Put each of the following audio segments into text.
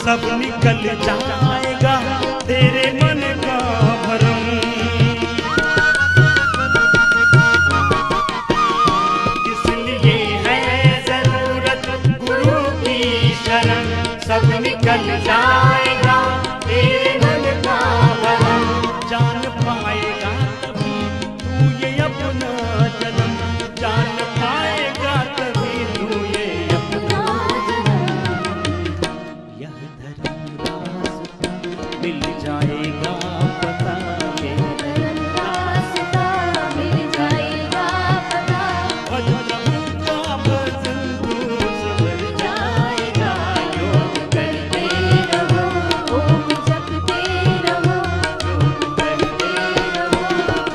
सब निकल जाएगा तेरे मन का भरम। इसलिए है जरूरत गुरु की शरण, सब निकल जाएगा तेरे मन का भरम। जान पाएगा तभी तू ये अपना जन्म, जान पाएगा तभी तू ये अपना जन्म। यह धर्म रास्ता मिल जाएगा पता, ये रास्ता मिल जाएगा पता। भजन का भजन तू सवर जाएगा। योग करते रहो, ओम जपते रहो, योग करते रहो,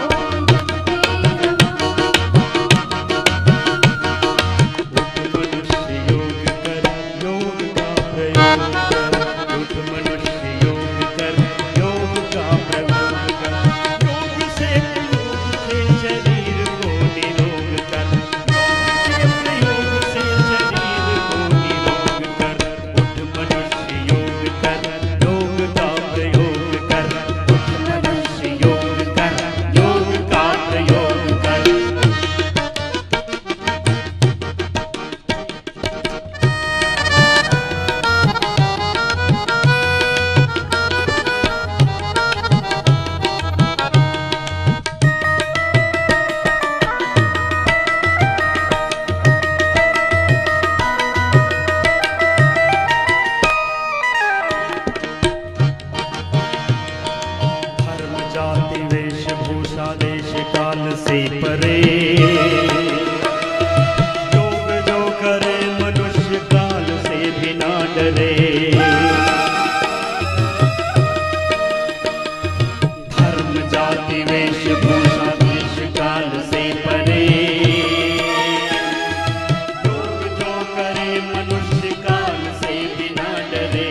ओम जपते रहो। मनुष्य योग कर, योग का प्रयोग कर। उठ मनुष्य योग कर, योग का प्रयोग कर। योग से शरीर को निरोग कर, योग से शरीर को निरोग कर। उठ मनुष्य योग कर, योग का प्रयोग कर। उठ मनुष्य योग कर, योग का प्रयोग कर। धर्म जाति वेशभूषा देश काल से परे, योग जो करे मनुष्य काल से भी ना डरे। धर्म जाति वेशभूषा देश काल से परे, योग जो करे मनुष्य काल से भी ना डरे।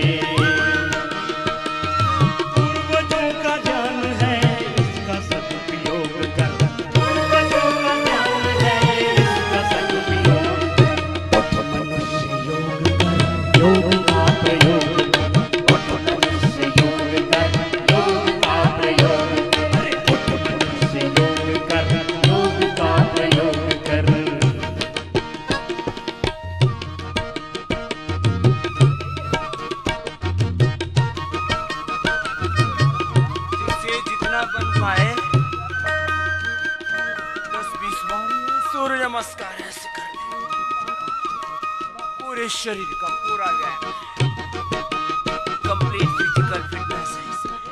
पूर्वजों का ज्ञान है इसका सदुपयोग कर, पूर्वजों का ज्ञान है इसका सदुपयोग कर। उठ मनुष्य योग कर, योग का प्रयोग कर। उठ मनुष्य योग कर, योग का प्रयोग कर। अरे उठ मनुष्य योग कर, योग का प्रयोग कर। जिससे जितना बन पाए 10-20 बार सूर्य नमस्कार ऐसे कर ले। पूरे शरीर का पूरा व्यायाम, कंप्लीट फिजिकल फिटनेस है इसमें।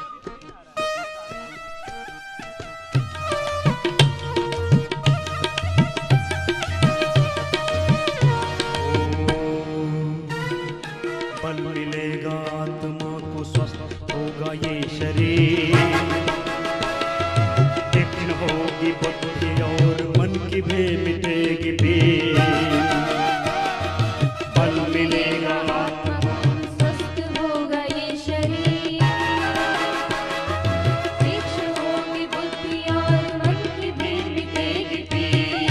बल मिलेगा आत्मा को, स्वस्थ होगा ये शरीर। तीक्ष्ण होगी बुद्धि और मन की भी मिटेगी भीड़। बल मिलेगा आत्मा, स्वस्थ होगा ये शरीर, तीक्ष्ण होगी बुद्धि और मन की भी मिटेगी पीड़।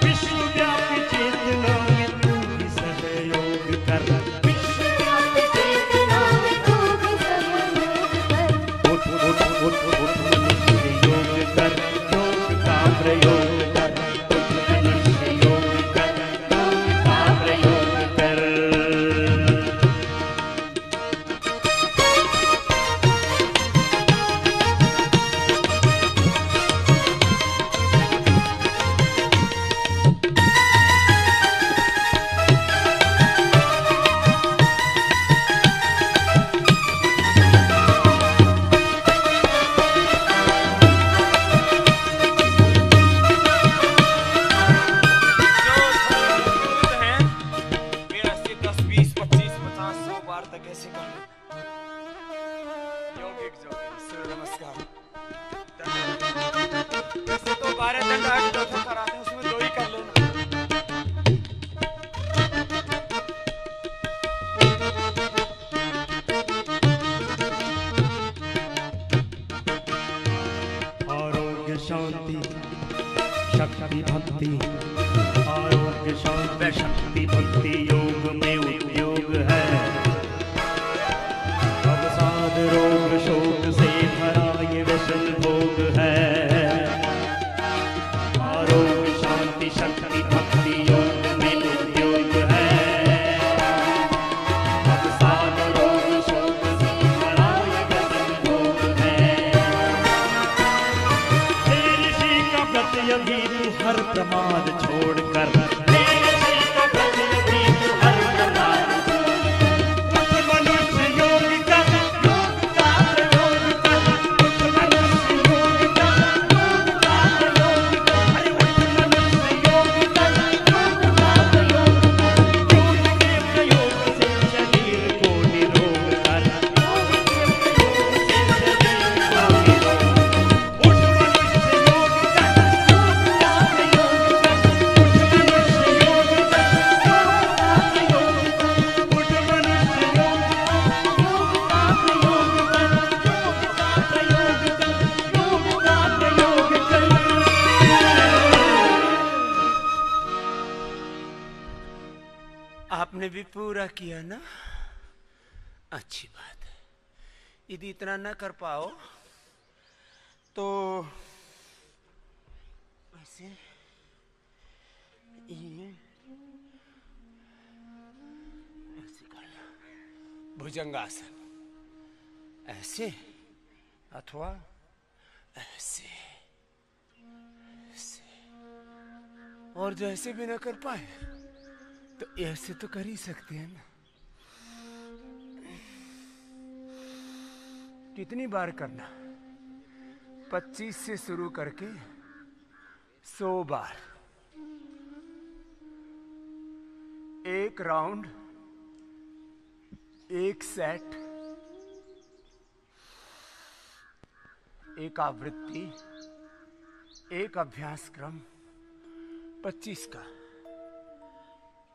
विश्वव्यापी चेतना में तू भी सहयोग कर। विश्वव्यापी चेतना में तू भी सहयोग कर। उठ उठ उठ उठ मनुष्य योग कर, योग का प्रयोग कर। उठ मनुष्य योग कर, योग का प्रयोग कर। शक्ति भक्ति आरोग्य शांति शक्ति भक्ति योग में उपयोग है। ब्रज अभी तू हर प्रमाद छोड़कर, मेरे से तो ब्रज अभी तू हर प्रमाद छोड़कर। उठ मनुष्य योग कर, योग का प्रयोग कर, उठ मनुष्य योग कर, योग का प्रयोग कर। अरे उठ मनुष्य योग कर, योग का प्रयोग कर। योग के प्रयोग से शरीर को निरोग कर, योग के प्रयोग से शरीर को निरोग कर। उठ मनुष्य योग कर, योग का प्रयोग कर, उठ मनुष्य योग कर, योग का प्रयोग कर। उठ मनुष्य योग कर, योग का प्रयोग कर, योग का प्रयोग कर, योग का प्रयोग कर। आपने भी पूरा किया ना, अच्छी बात है। यदि इतना न कर पाओ तो ऐसे ये ऐसे करना, भुजंगासन, ऐसे अथवा ऐसे ऐसे। और जो ऐसे भी न कर पाए तो ऐसे तो कर ही सकते हैं ना। कितनी बार करना? 25 से शुरू करके 100 बार। एक राउंड, एक सेट, एक आवृत्ति, एक अभ्यास क्रम, 25 का।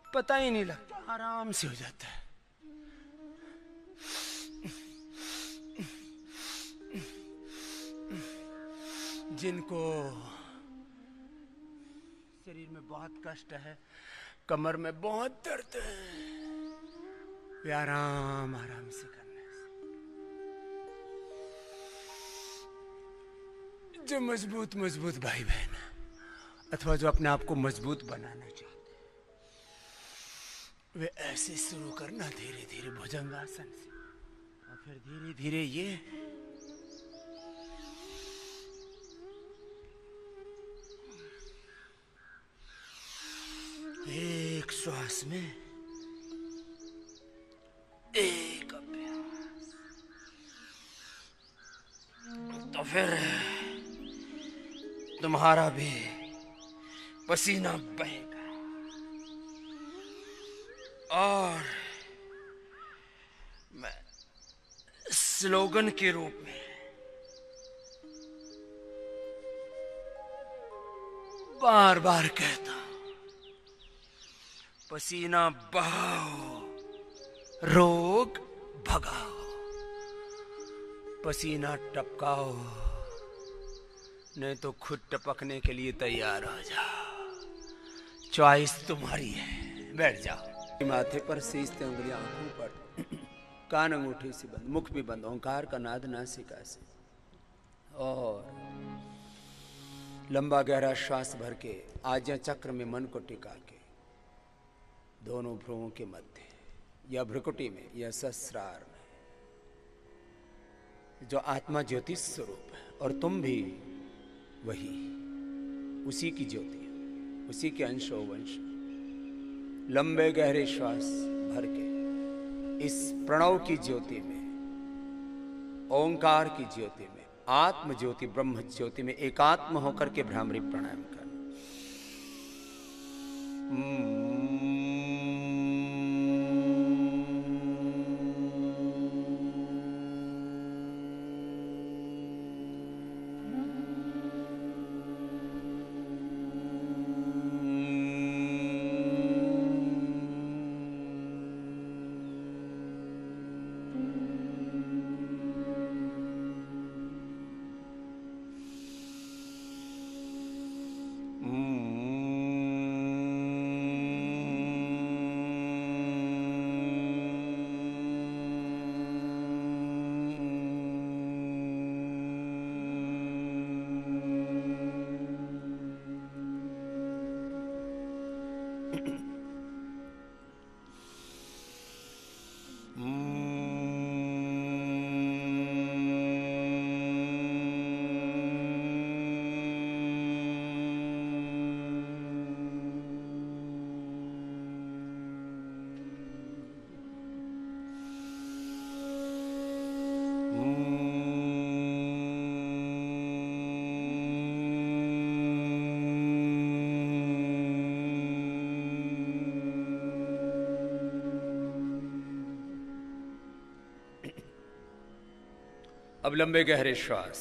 पता ही नहीं लगता, आराम से हो जाता है। जिनको शरीर में बहुत कष्ट है, कमर में बहुत दर्द है, वे आराम आराम से करने से। जो मजबूत मजबूत भाई बहन है, अथवा जो अपने आप को मजबूत बनाना चाहते, वे ऐसे शुरू करना धीरे धीरे भुजंगासन से, और फिर धीरे धीरे ये एक श्वास में एक अभ्यास। तो फिर तुम्हारा भी पसीना बहेगा और मैं स्लोगन के रूप में बार बार कहता हूं, पसीना बहाओ, रोग भगाओ। पसीना टपकाओ, नहीं तो खुद टपकने के लिए तैयार हो जाओ। चॉइस तुम्हारी है, बैठ जाओ। माथे पर सींचते उंगलियां आंखों पर, कान अंगूठे से बंद, मुख भी बंद, ओंकार का नाद नासिका से। और लंबा गहरा श्वास भर के आज्ञा चक्र में मन को टिका के दोनों भ्रुवों के मध्य या भ्रुकुटी में या सहस्रार में जो आत्मा ज्योति स्वरूप है, और तुम भी वही उसी की ज्योति, उसी के अंश हो वंश। लंबे गहरे श्वास भर के इस प्रणव की ज्योति में, ओंकार की ज्योति में, आत्म ज्योति ब्रह्म ज्योति में एकात्म होकर के भ्रामरी प्राणायाम करना। अब लंबे गहरे श्वास।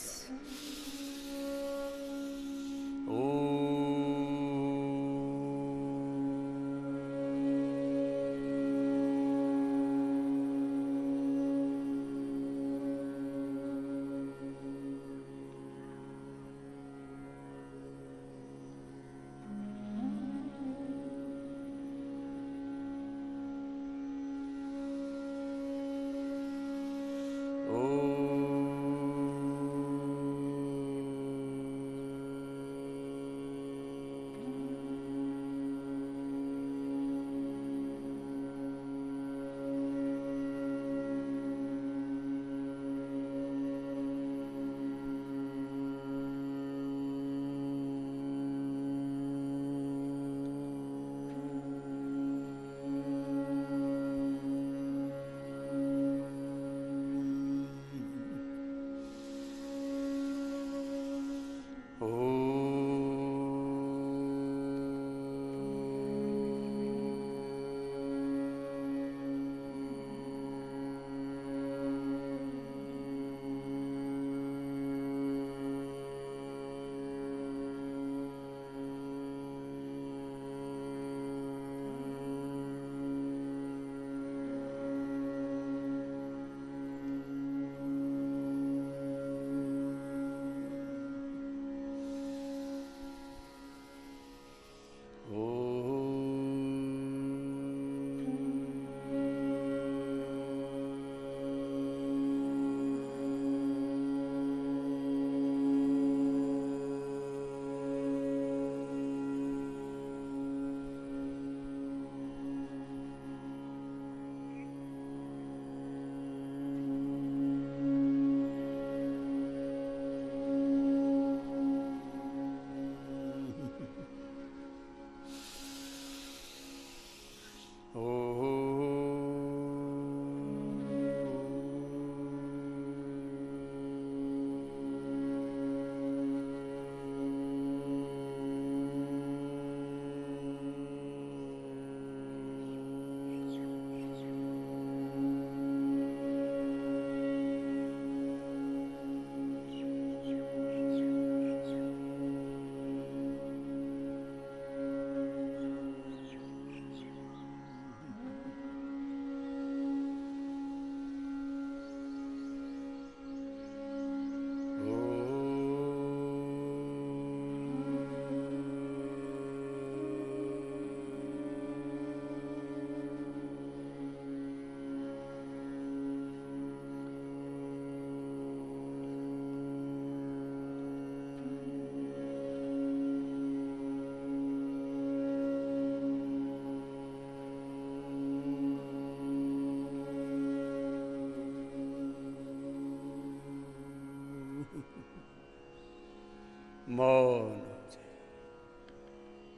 मौन हो जाए।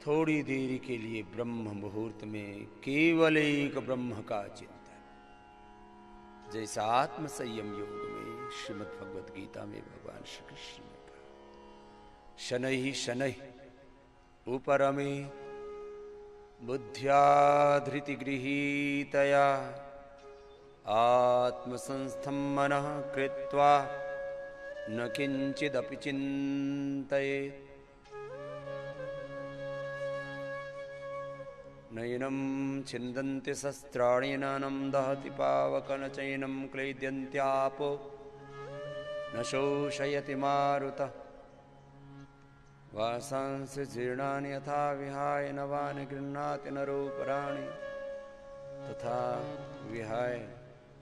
थोड़ी देर के लिए ब्रह्म मुहूर्त में केवल एक ब्रह्म का चिंतन, जैसा आत्म संयम योग में श्रीमद् भगवद गीता में भगवान श्री कृष्ण ने कहा, शनैः शनैः उपरमे बुद्ध्या धृति गृहीतया आत्मसंस्थं मनः कृत्वा न किंचिदपि चिन्तयेत्। नैनं छिन्दन्ति शस्त्राणि नानं दहति पावकं चैनं क्लेद्यन्त्यापो न शोषयति मारुतः। वासांसि जीर्णानि यथा विहाय नवानि गृह्णाति नरोपराणि तथा विहाय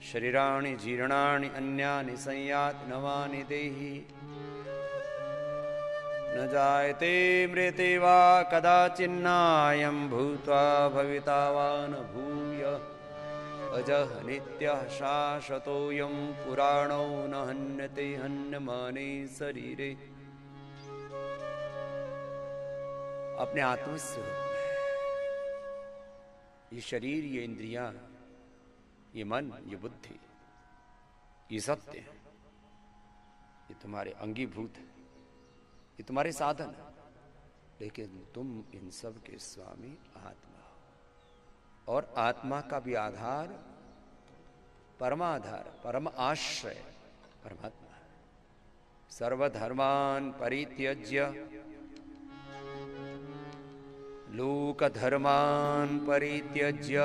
शरीराणि जीर्णानि अन्यानि संयाति नवानि देहि। न जायते मृते वा कदाचिन्नायं भूत्वा भविता वा न भूयः। अजः नित्यः शाश्वतोऽयं पुराणो न हन्यते हन्यमाने शरीरे। अपने आत्मस्वरूप में ये शरीर, ये इंद्रियां, ये मन, ये बुद्धि, ये सत्य है, ये तुम्हारे अंगीभूत है, ये तुम्हारे साधन है, लेकिन तुम इन सब के स्वामी आत्मा हो। और आत्मा का भी आधार, परमाधार, परम आश्रय परमात्मा है। सर्वधर्मान् परित्यज्य लोकधर्मान् परित्यज्य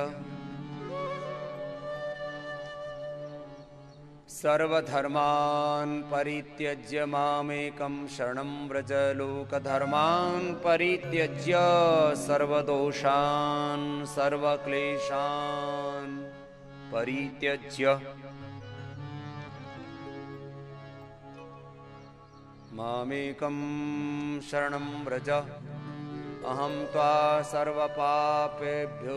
सर्वधर्मान् परित्यज्य मामेकं शरणं व्रज लोकधर्मान् परित्यज्य सर्वदोषान् सर्वक्लेशान् परित्यज्य मामेकं शरणं व्रज अहं त्वा सर्वपापेभ्यो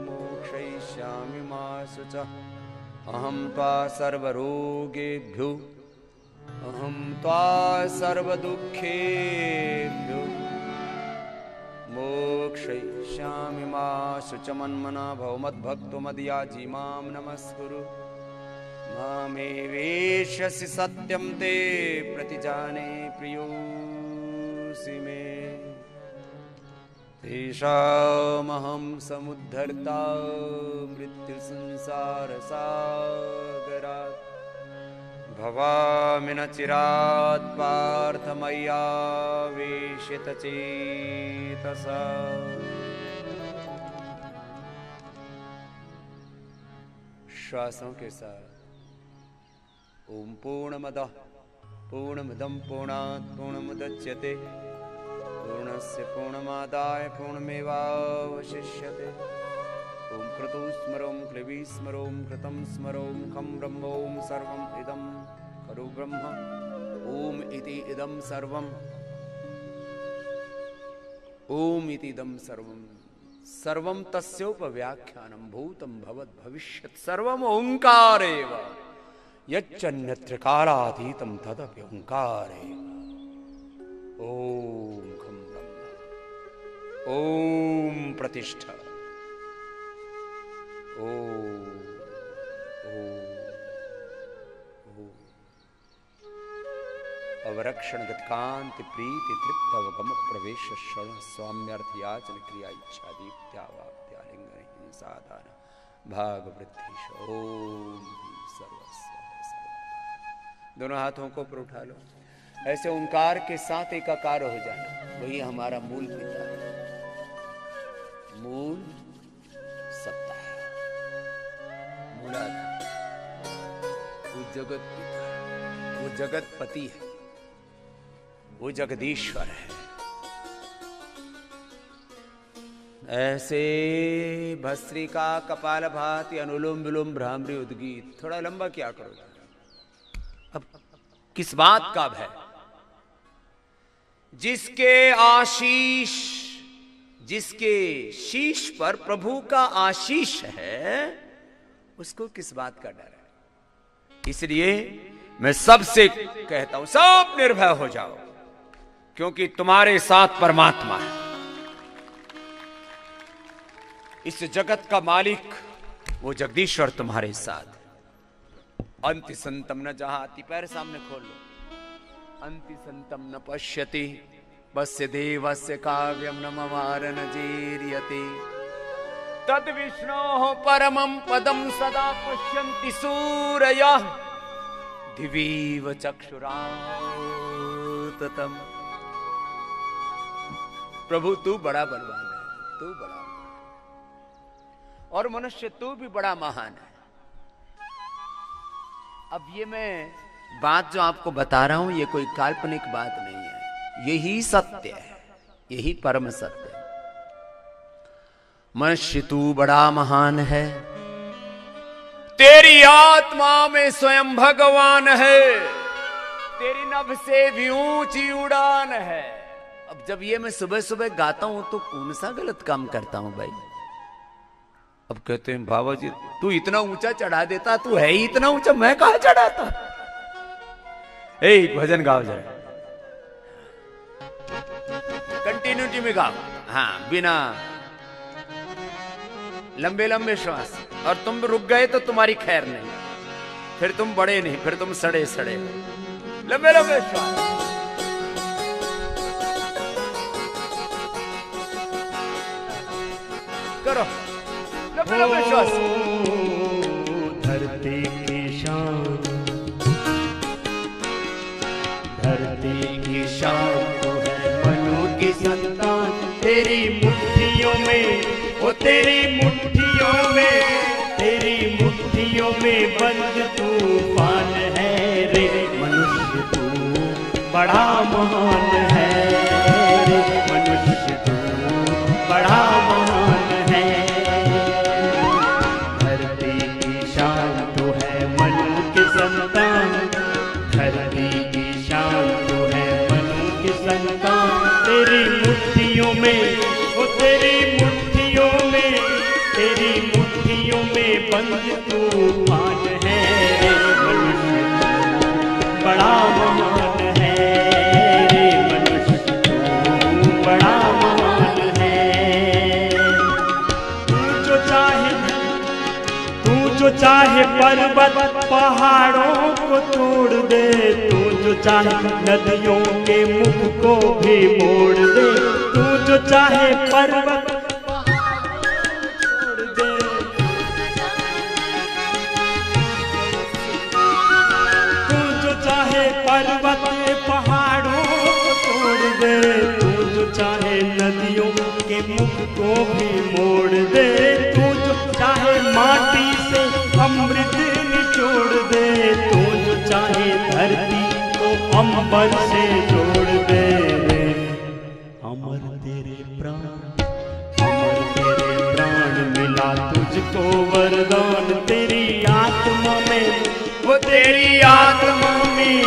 मोक्षयिष्यामि मा शुचः अहं त्वा सर्वरोगेभ्यो अहं त्वा सर्वदुःखेभ्यो मोक्षयिष्यामि मा शुच मन्मना भव मद्भक्तो मद्याजी मां नमस्कुरु मामे वेश्यसि सत्यं ते प्रतिजाने प्रियोऽसि मे तेषामहं समुद्धर्ता मृत्युसंसारसागरात् भवामि न चिरात् पार्थ मय्यावेशितचेतसा श्वासों के साथ ओम पूर्णमदः पूर्णमिदं पूर्णात् पूर्णमुदच्यते पूर्णस्य पूर्णमादाय पूर्णमेवावशिष्यते ओम क्रतु स्मरो क्लिबी स्मरो कृतं स्मरो खं ब्रह्मो सर्वं इदं खलु ब्रह्म ओम इति इदं सर्वं ओम इति इदं सर्वं सर्वं तस्योपव्याख्यानं भूतं भवत् भविष्यत् सर्वम् ओंकारेव यच्चन्यत्र कालातीतं तदपि ओंकारेव ओम खं ब्रह्म ओम प्रतिष्ठा ओम अवरक्षण गतकांति प्रीति तृप्त अवगम प्रवेश श्रवण स्वाम्यर्थ याचन क्रिया इच्छा दीप्त्यावाप्त्यालिंगन हिंसादान भाग वृद्धि ओम सर्वस्व दोनों हाथों को ऊपर उठा लो ऐसे ओंकार के साथ एकाकार हो जाना वही हमारा मूल पिता है मूल सत्ता है मूलाधार वो जगत पिता है वो जगत पति है वो जगदीश्वर है ऐसे भस्त्रिका कपाल भाति अनुलोम विलोम भ्रामरी उद्गीत थोड़ा लंबा क्या करो अब किस बात का भय जिसके आशीष जिसके शीश पर प्रभु का आशीष है उसको किस बात का डर है इसलिए मैं सबसे कहता हूं सब निर्भय हो जाओ क्योंकि तुम्हारे साथ परमात्मा है इस जगत का मालिक वो जगदीश्वर तुम्हारे साथ अंति संतम न जहाति पैर सामने खोल लो अंति संतम न पश्यति बस्य देवस्य काव्यम न ममार न जीर्यति तद विष्णोः परमं पदं सदा पश्यन्ति सूरयः दिवीव चक्षुराततम प्रभु तू बड़ा बलवान है तू बड़ा और मनुष्य तू भी बड़ा महान है अब ये मैं बात जो आपको बता रहा हूं ये कोई काल्पनिक बात नहीं है यही सत्य है यही परम सत्य है मनुष्य तू बड़ा महान है तेरी आत्मा में स्वयं भगवान है तेरी नभ से भी ऊंची उड़ान है अब जब ये मैं सुबह सुबह गाता हूं तो कौन सा गलत काम करता हूं भाई अब कहते हैं बाबा जी तू इतना ऊंचा चढ़ा देता तू है ही इतना ऊंचा मैं कहां चढ़ाता भजन गाओ जरा कंटिन्यूटी में गाओ हाँ बिना लंबे लंबे श्वास और तुम रुक गए तो तुम्हारी खैर नहीं फिर तुम बड़े नहीं फिर तुम सड़े सड़े लंबे लंबे श्वास करो लंबे लंबे श्वास धरती की शान तेरी मुट्ठियों में, ओ तेरी मुट्ठियों में, तेरी मुट्ठियों में बंद तूफान है रे मनुष्य तू बड़ा महान है रे मनुष्य तू बड़ा महान है। धरती की शान तू है मनु की संतान, धरती की शान तू है मनु की संतान। तेरी मुट्ठियों में, ओ तेरी मुट्ठियों में, तेरी मुट्ठियों में बंद तूफान है रे मनुष्य तू बड़ा महान है रे मनुष्य तू बड़ा महान है। तू जो चाहे पर्वत पहाड़ों को तोड़ दे, तू जो चाहे नदियों के मुख को भी मोड़ दे, तू जो चाहे पर्वत तोड़ दे, तू जो चाहे पर्वत पहाड़ों को तोड़ दे, तू जो चाहे नदियों के मुख को भी मोड़ दे, तू जो चाहे माटी से अमृत निचोड़ दे, तू जो चाहे धरती को अंबर से जोड़ दे। अमर तेरे प्राण, अमर तेरे प्राण मिला तुझको वरदान, तेरी आत्मा में, वो तेरी आत्मा में,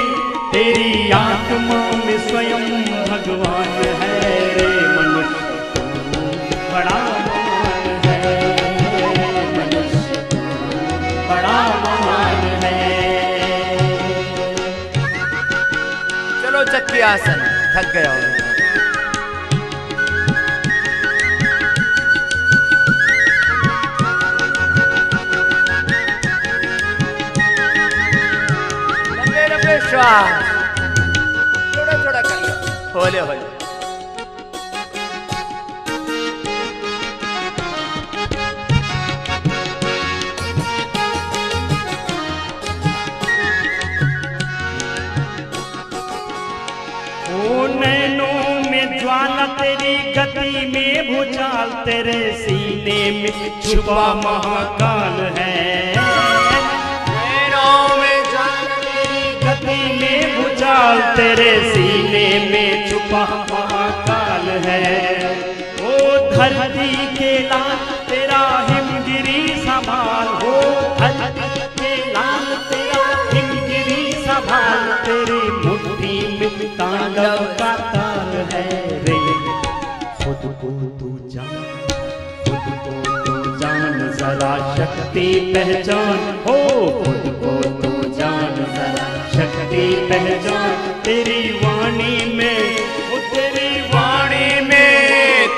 तेरी आत्मा में स्वयं भगवान है रे मनुष्य तू बड़ा महान है, मनुष्य तू बड़ा महान है। चलो चक्की आसन, थक गया हूं। लंबे लंबे श्वास, थोड़ा थोड़ा कर लो, होले होले। नैनों में ज्वाला तेरी गति में भूचाल, तेरे सीने में छुपा महाकाल है। नैनों में ज्वाला तेरी गति में भूचाल, तेरे सीने में छुपा महाकाल है। ओ धरती के लाल तेरा हिमगिरी संभाल, हो धरती के लाल तेरा हिमगिरी संभाल, तेरी मुट्ठी में तांडव का ताल है रे। खुद को तू जान, खुद को तू जान जरा शक्ति पहचान, हो खुद को तू जान जरा शक्ति पहचान। तेरी वाणी में, वो तेरी वाणी में,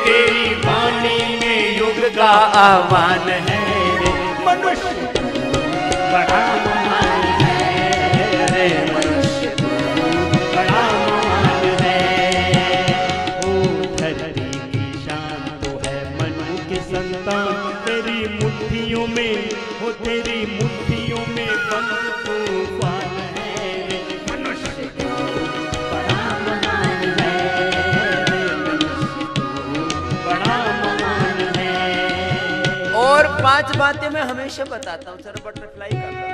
तेरी वाणी में युग का आह्वान है रे मनुष्य बड़ा महान है रे मनुष्य बड़ा महान है। ओ धरती की शान तो है मनु की संतान, तेरी मुट्ठियों में, हो तेरी मुट्ठियों में बंद तूफान है रे मनुष्य बड़ा महान है रे मनुष्य बड़ा महान है। और 5 बातें मैं हमेशा बताता हूं, सर बटरफ्लाई कर लो।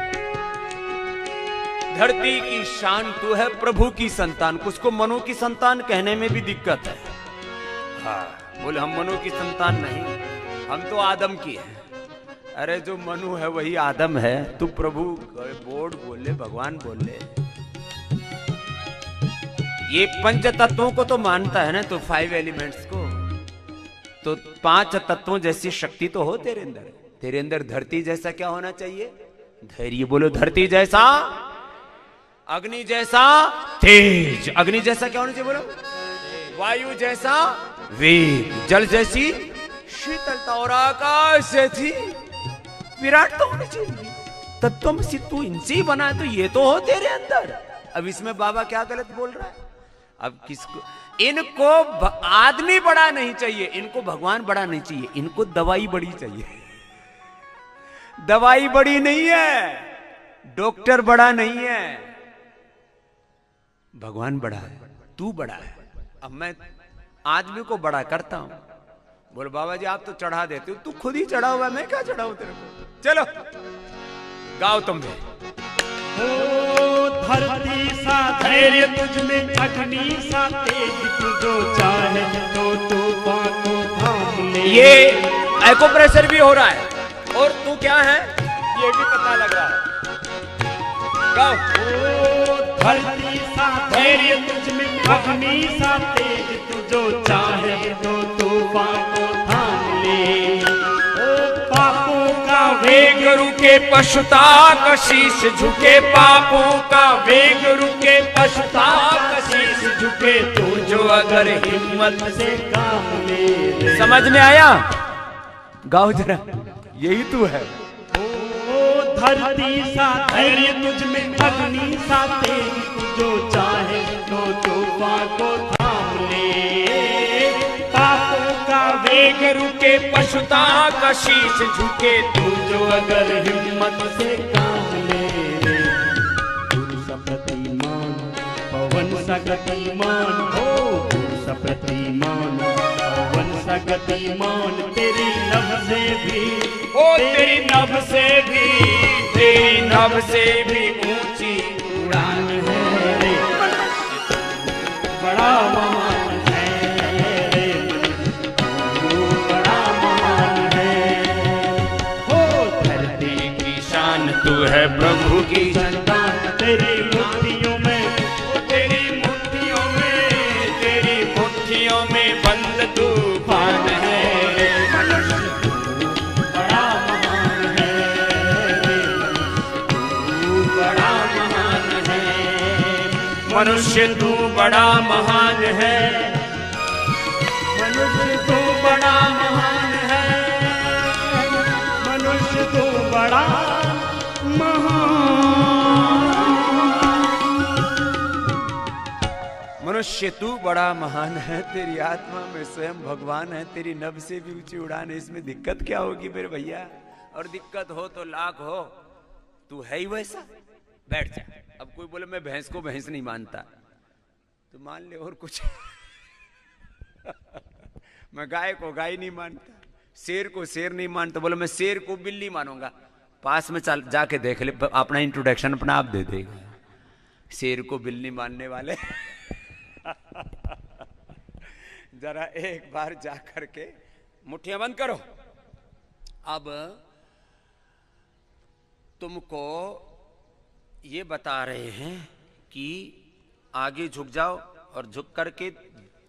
धरती की शान तू है प्रभु की संतान, उसको मनु की संतान कहने में भी दिक्कत है। हाँ, बोले हम मनु की संतान नहीं, हम तो आदम की है। अरे जो मनु है वही आदम है, तू प्रभु बोर्ड बोले, भगवान बोले। ये पंच तत्वों को तो मानता है ना, तो 5 एलिमेंट्स को, तो 5 तत्वों जैसी शक्ति तो हो तेरे अंदर। तेरे अंदर धरती जैसा क्या होना चाहिए? धैर्य। बोलो धरती जैसा, अग्नि जैसा तेज। अग्नि जैसा क्या होना चाहिए? बोलो वायु जैसा वेग, जल जैसी शीतलता, और आकाश जैसी विराट तो होनी चाहिए। तत्वमसि तू इनसे ही बना है, तो ये तो हो तेरे अंदर। अब इसमें बाबा क्या गलत बोल रहा है? अब किसको, इनको आदमी बड़ा नहीं चाहिए, इनको भगवान बड़ा नहीं चाहिए, इनको दवाई बड़ी चाहिए। दवाई बड़ी नहीं है, डॉक्टर बड़ा नहीं है, भगवान बड़ा है, तू बड़ा है। अब मैं आदमी को बड़ा करता हूं। बोल बाबा जी आप तो चढ़ा देते हो, तू खुद ही चढ़ा हुआ, मैं क्या चढ़ाऊं तेरे को। चलो गाओ तुम भी। ओ धरती सा धैर्य तुझ में, अग्नि सा तेज, तू जो चाहे तो तूफान को थाम ले। ये एको प्रेशर भी हो रहा है, और तू क्या है ये भी पता लग रहा है। गाओ। ओ धरती सा धैर्य तुझ में, अग्नि सा तेज, तू जो चाहे तो तूफान को थाम ले। ओ पापों का वेग रुके पश्चाताप शीश झुके, पापों का वेग रुके पश्चाताप शीश झुके, तू जो अगर हिम्मत से काम ले। समझ में आया? गाओ जरा, यही तू है। ओ धरती सा धैर्य तुझ में, अग्नि सा तेज, तू जो चाहे तो तूफान को थाम ले। पापों का वेग रुके पश्चाताप शीश झुके, तू जो अगर हिम्मत से काम ले। पुरुष प्रतिमान पवन सा गतिमान हो, पुरुष प्रतिमान पवन सा गतिमान, तेरी नभ से भी, ओ तेरी नभ से भी, तेरी नभ से भी ऊंची उड़ान है रे। बड़ा महान है रे, तू बड़ा महान है। हो धरती की शान तू है प्रभु की संतान, तेरी मुट्ठियों में, तेरी मुट्ठियों में, तेरी मुट्ठियों में बंद तूफान है। बड़ा महान है रे, तू बड़ा महान है। मनुष्य तू बड़ा महान है, मनुष्य तू बड़ा महान है, मनुष्य तू बड़ा मनुष्य तू बड़ा महान है, तेरी आत्मा में स्वयं भगवान है, तेरी नभ से भी ऊंची उड़ान है। इसमें दिक्कत क्या होगी मेरे भैया? और दिक्कत हो तो लाख हो, तू है ही वैसा। बैठ जा। अब कोई बोले मैं भैंस को भैंस नहीं मानता, तो मान ले। और कुछ मैं गाय को गाय नहीं मानता, शेर को शेर नहीं मानता, बोले मैं शेर को बिल्ली मानूंगा। पास में चल जाके देख ले, अपना इंट्रोडक्शन अपना आप दे देगा। शेर को बिल्ली मानने वाले जरा एक बार जा करके मुट्ठियां बंद करो। अब तुमको ये बता रहे हैं कि आगे झुक जाओ, और झुक करके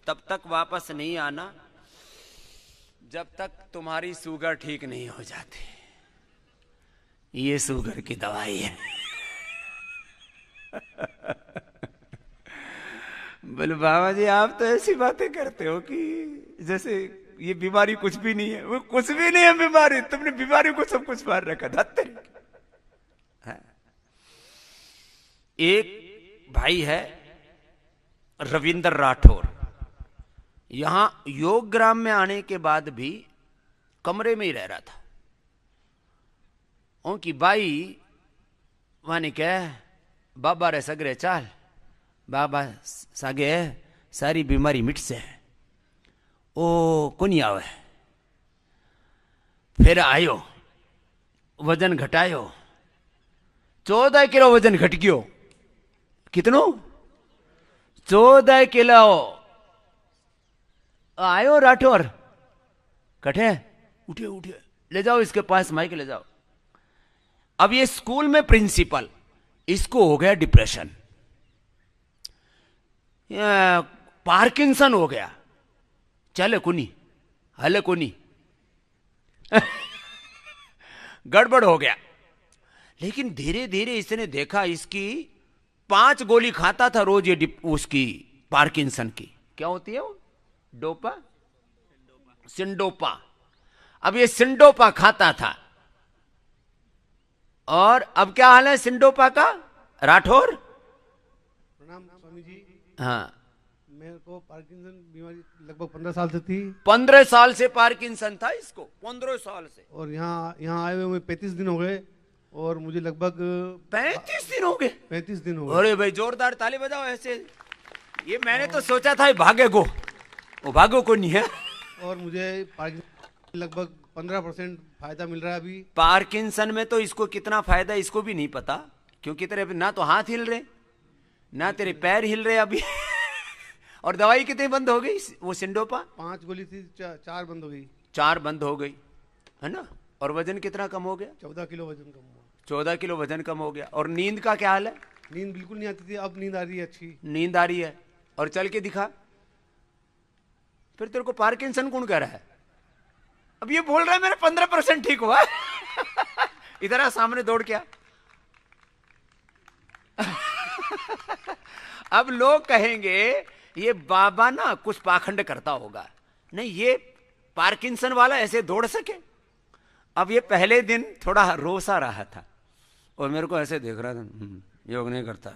तब तक वापस नहीं आना जब तक तुम्हारी शुगर ठीक नहीं हो जाती। ये शुगर की दवाई है। बोले बाबा जी आप तो ऐसी बातें करते हो कि जैसे ये बीमारी कुछ भी नहीं है। वो कुछ भी नहीं है बीमारी, तुमने बीमारी को सब कुछ मार रखा। धत्ते एक भाई है रविंद्र राठौर, यहां योग ग्राम में आने के बाद भी कमरे में ही रह रहा था। उनकी बाई माने क्या, बाबा रे सगरे चाल, बाबा सागे सारी बीमारी मिट से। ओ कोनी आवे। फिर आयो, वजन घटायो, 14 किलो वजन घट गयो। कितनो? 14 किलो। आयो राठौर, कठे उठे उठे, ले जाओ इसके पास, माइक ले जाओ। अब ये स्कूल में प्रिंसिपल, इसको हो गया डिप्रेशन, पार्किंसन हो गया, चले कुनी हले कुनी गड़बड़ हो गया। लेकिन धीरे धीरे इसने देखा, इसकी 5 गोली खाता था रोज ये उसकी पार्किंसन की। क्या होती है वो? डोपा, सिंडोपा। अब ये सिंडोपा खाता था, और अब क्या हाल है सिंडोपा का? राठौर प्रणाम स्वामी जी। हाँ, मेरे को पार्किंसन बीमारी लगभग 15 साल से थी। 15 साल से पार्किंसन था इसको, 15 साल से। और यहाँ आए हुए 35 दिन हो गए, और मुझे लगभग 35 दिन हो गए। 35 दिन हो गए। अरे भाई जोरदार ताली बजाओ ऐसे। ये मैंने तो सोचा था भागे गो, वो भागो को नहीं है। और मुझे लगभग 15% फायदा मिल रहा है अभी। पार्किंसन में तो इसको कितना फायदा इसको भी नहीं पता, क्योंकि तेरे ना तो हाथ हिल रहे ना तेरे पैर हिल रहे अभी। और दवाई कितनी बंद हो गई वो सिंडोपा? 5 गोली थी, 4 बंद हो गई। 4 बंद हो गई है ना। और वजन कितना कम हो गया? 14 किलो वजन कम हुआ। 14 किलो वजन कम हो गया। और नींद का क्या हाल है? नींद बिल्कुल नहीं आती थी, अब नींद आ रही है, अच्छी नींद आ रही है। और चल के दिखा। फिर तेरे को पार्किंसन कौन कह रहा है? अब ये बोल रहा है मेरा 15% ठीक हुआ। इधर आ सामने दौड़ के आ। अब लोग कहेंगे ये बाबा ना कुछ पाखंड करता होगा। नहीं, ये पार्किंसन वाला ऐसे दौड़ सके? अब ये पहले दिन थोड़ा रोसा रहा था और मेरे को ऐसे देख रहा था, योग नहीं करता।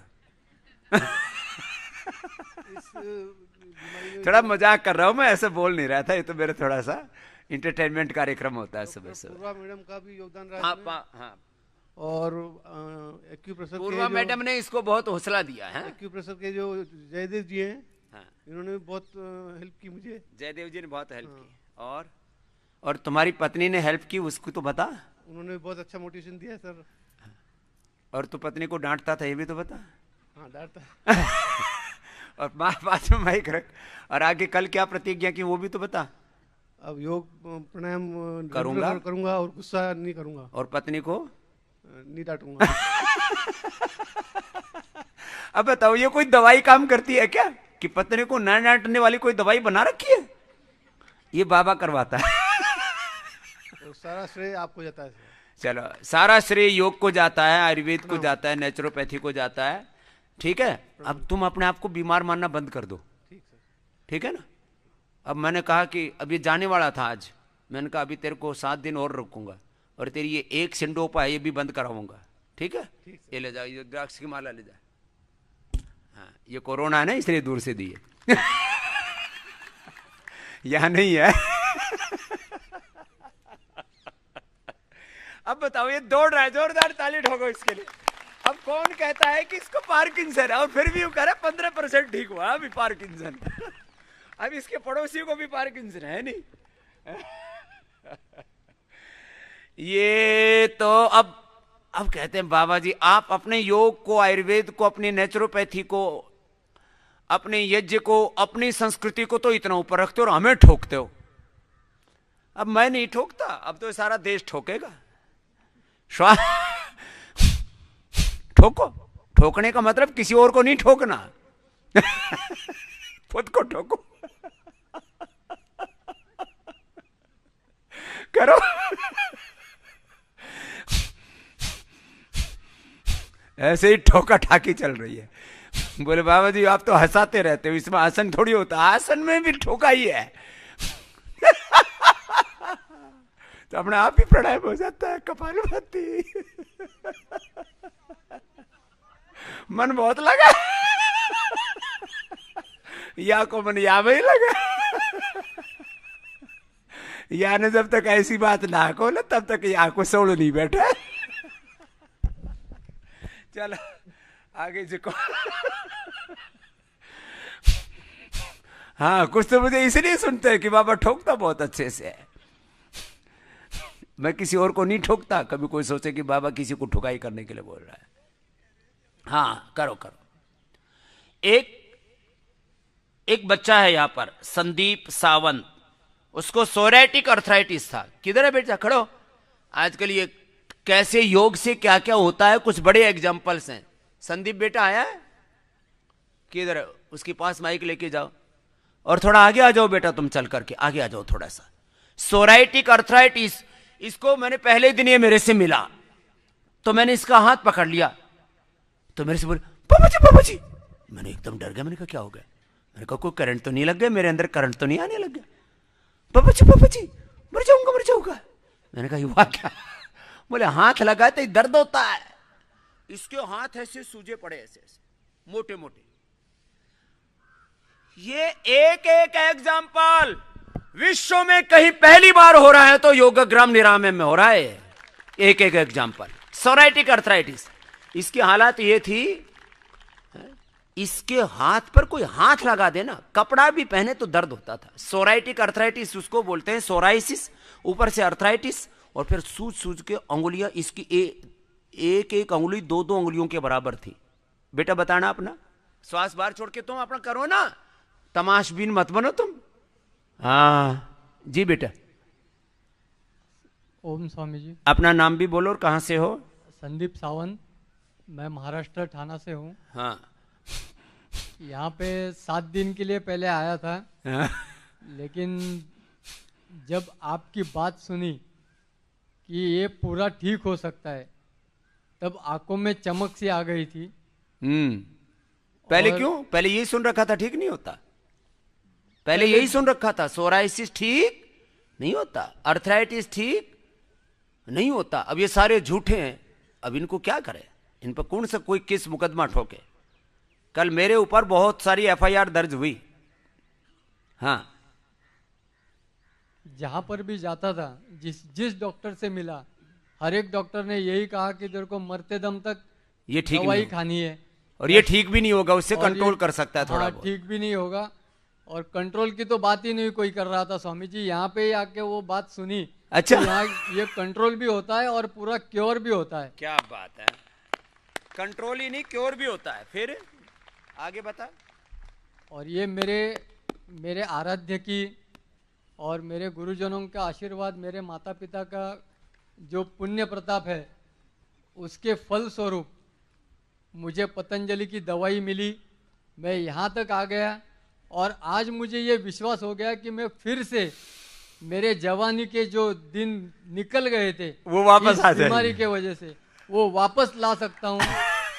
थोड़ा मजाक कर रहा हूं मैं, ऐसे बोल नहीं रहा था। ये तो मेरा थोड़ा सा इंटरटेनमेंट कार्यक्रम होता है सुबह सुबह। पूर्वा मैडम का भी योगदान रहा हाँ, इसमें। हाँ। और एक्यूप्रेशर पूर्वा मैडम ने इसको बहुत हौसला दिया है। एक्यूप्रेशर के जो जयदेव जी हैं, हाँ। इन्होंने भी बहुत हेल्प की मुझे। जयदेव जी ने बहुत हेल्प की। और तुम्हारी पत्नी ने हेल्प की, उसको तो बता। उन्होंने भी बहुत अच्छा मोटिवेशन दिया सर। और तू पत्नी को डांटता था, ये भी तो बता। हाँ, डांटता। और पास में माइक रख। और आगे कल क्या प्रतिज्ञा की वो भी तो बता। अब योग प्राणायाम करूंगा और गुस्सा नहीं करूंगा। और पत्नी को नहीं डांटूंगा। अब बताओ, ये कोई दवाई काम करती है क्या कि पत्नी को न डांटने वाली कोई दवाई बना रखी है? ये बाबा करवाता है। तो सारा श्रेय आपको जाता है। चलो, सारा श्रेय योग को जाता है, आयुर्वेद को जाता है, नेचुरोपैथी को जाता है। ठीक है, अब तुम अपने आप को बीमार मानना बंद कर दो। ठीक है ना। अब मैंने कहा कि अब ये जाने वाला था आज, मैंने कहा अभी तेरे को 7 दिन और रुकूंगा और तेरी ये एक सिंडोपा है ये भी बंद कराऊंगा। ठीक है, ये ले जाओ, ये द्राक्ष की माला ले जा। हाँ, ये कोरोना है ना इसलिए दूर से दी है। यहां नहीं है। अब बताओ, ये दौड़ रहा है, जोरदार ताली ठोको इसके लिए। अब कौन कहता है कि इसको पार्किंसन है? और फिर भी वो कह रहा है 15% ठीक हुआ अभी पार्किंसन। अब इसके पड़ोसी को भी पार्किंसन है नहीं। ये तो अब कहते हैं बाबा जी आप अपने योग को, आयुर्वेद को, अपनी नेचुरोपैथी को, अपने यज्ञ को, अपनी संस्कृति को तो इतना ऊपर रखते हो और हमें ठोकते हो। अब मैं नहीं ठोकता, अब तो सारा देश ठोकेगा। ठोको। ठोकने का मतलब किसी और को नहीं ठोकना। खुद को ठोको। करो। ऐसे ही ठोका ठाकी चल रही है। बोले बाबा जी आप तो हंसाते रहते हो, इसमें आसन थोड़ी होता, आसन में भी ठोका ही है। तो अपने आप ही प्राणायाम हो जाता है। कपालभाति। मन बहुत लगा, या को मन या में ही लगा। या ने जब तक ऐसी बात ना को ना तब तक या को सोड़ नहीं बैठा। चलो आगे जिको। हाँ, कुछ तो मुझे इसलिए सुनते हैं कि बाबा ठोकता बहुत अच्छे से है। मैं किसी और को नहीं ठोकता। कभी कोई सोचे कि बाबा किसी को ठुकाई करने के लिए बोल रहा है। हाँ, करो करो। एक बच्चा है यहां पर, संदीप सावंत, उसको सोरेटिक अर्थराइटिस था। किधर है बेटा? खड़ो। आजकल ये कैसे योग से क्या क्या होता है, कुछ बड़े एग्जाम्पल्स हैं। संदीप बेटा आया है? किधर है? उसके पास माइक लेके जाओ और थोड़ा आगे आ जाओ बेटा, तुम चल करके आगे आ जाओ थोड़ा सा। सोराइटिक अर्थराइटिस, इसको मैंने पहले दिन ये मेरे से मिला तो मैंने इसका हाथ पकड़ लिया तो मेरे से बोले पापा जी। मैंने एकदम डर गया। मैंने कहा क्या हो गया? मैंने कहा कोई करंट तो नहीं लग गया? मेरे अंदर करंट तो नहीं आने लग गया? पापा जी मर जाऊंगा। मैंने कहा हुआ क्या? बोले हाथ लगाए तो दर्द होता है। इसके हाथ ऐसे सूजे पड़े, ऐसे मोटे मोटे। ये एक एग्जाम्पल विश्व में कहीं पहली बार हो रहा है तो योगग्राम निरामय में हो रहा है। एक एग्जाम्पल। सोराइटिक अर्थराइटिस, इसकी हालत ये थी, इसके हाथ पर कोई हाथ लगा देना, कपड़ा भी पहने तो दर्द होता था। सोराइटिक अर्थराइटिस उसको बोलते हैं, सोराइसिस, ऊपर से अर्थराइटिस, और फिर सूज सूज के अंगुलियां इसकी एक एक अंगुली दो दो अंगुलियों के बराबर थी। बेटा बताना अपना, श्वास बाहर छोड़ के तुम अपना करो ना, तमाशबीन मत बनो तुम। हाँ जी बेटा, ओम स्वामी जी। अपना नाम भी बोलो और कहां से हो। संदीप सावंत, मैं महाराष्ट्र ठाणा से हूँ। हाँ यहाँ पे 7 दिन के लिए पहले आया था, लेकिन जब आपकी बात सुनी कि ये पूरा ठीक हो सकता है, तब आंखों में चमक सी आ गई थी। पहले और- क्यों, पहले यही सुन रखा था ठीक नहीं होता, पहले यही सुन रखा था सोराइसिस ठीक नहीं होता, अर्थराइटिस ठीक नहीं होता। अब ये सारे झूठे हैं, अब इनको क्या करें, इन पर कौन सा कोई केस मुकदमा ठोके। कल मेरे ऊपर बहुत सारी एफआईआर दर्ज हुई। हाँ जहाँ पर भी जाता था, जिस डॉक्टर से मिला, हर एक डॉक्टर ने यही कहा कि तेरे को मरते दम तक ये ठीक दवाई नहीं, खानी है। और ये ठीक भी नहीं होगा, उससे और कंट्रोल ये- कर सकता है थोड़ा हाँ, बहुत। ठीक भी नहीं होगा, और कंट्रोल की तो बात ही नहीं कोई कर रहा था स्वामी जी। यहाँ पे ही आके वो बात सुनी। अच्छा। तो यहाँ ये कंट्रोल भी होता है और पूरा क्योर भी होता है। क्या बात है, कंट्रोल ही नहीं क्योर भी होता है। फिर आगे बता। और ये मेरे आराध्य की और मेरे गुरुजनों का आशीर्वाद, मेरे माता पिता का जो पुण्य प्रताप है, उसके फल स्वरूप मुझे पतंजलि की दवाई मिली। मैं यहाँ तक आ गया और आज मुझे ये विश्वास हो गया कि मैं फिर से मेरे जवानी के जो दिन निकल गए थे वो वापस इस आ जाएंगे। बीमारी के वजह से, वो वापस ला सकता हूँ।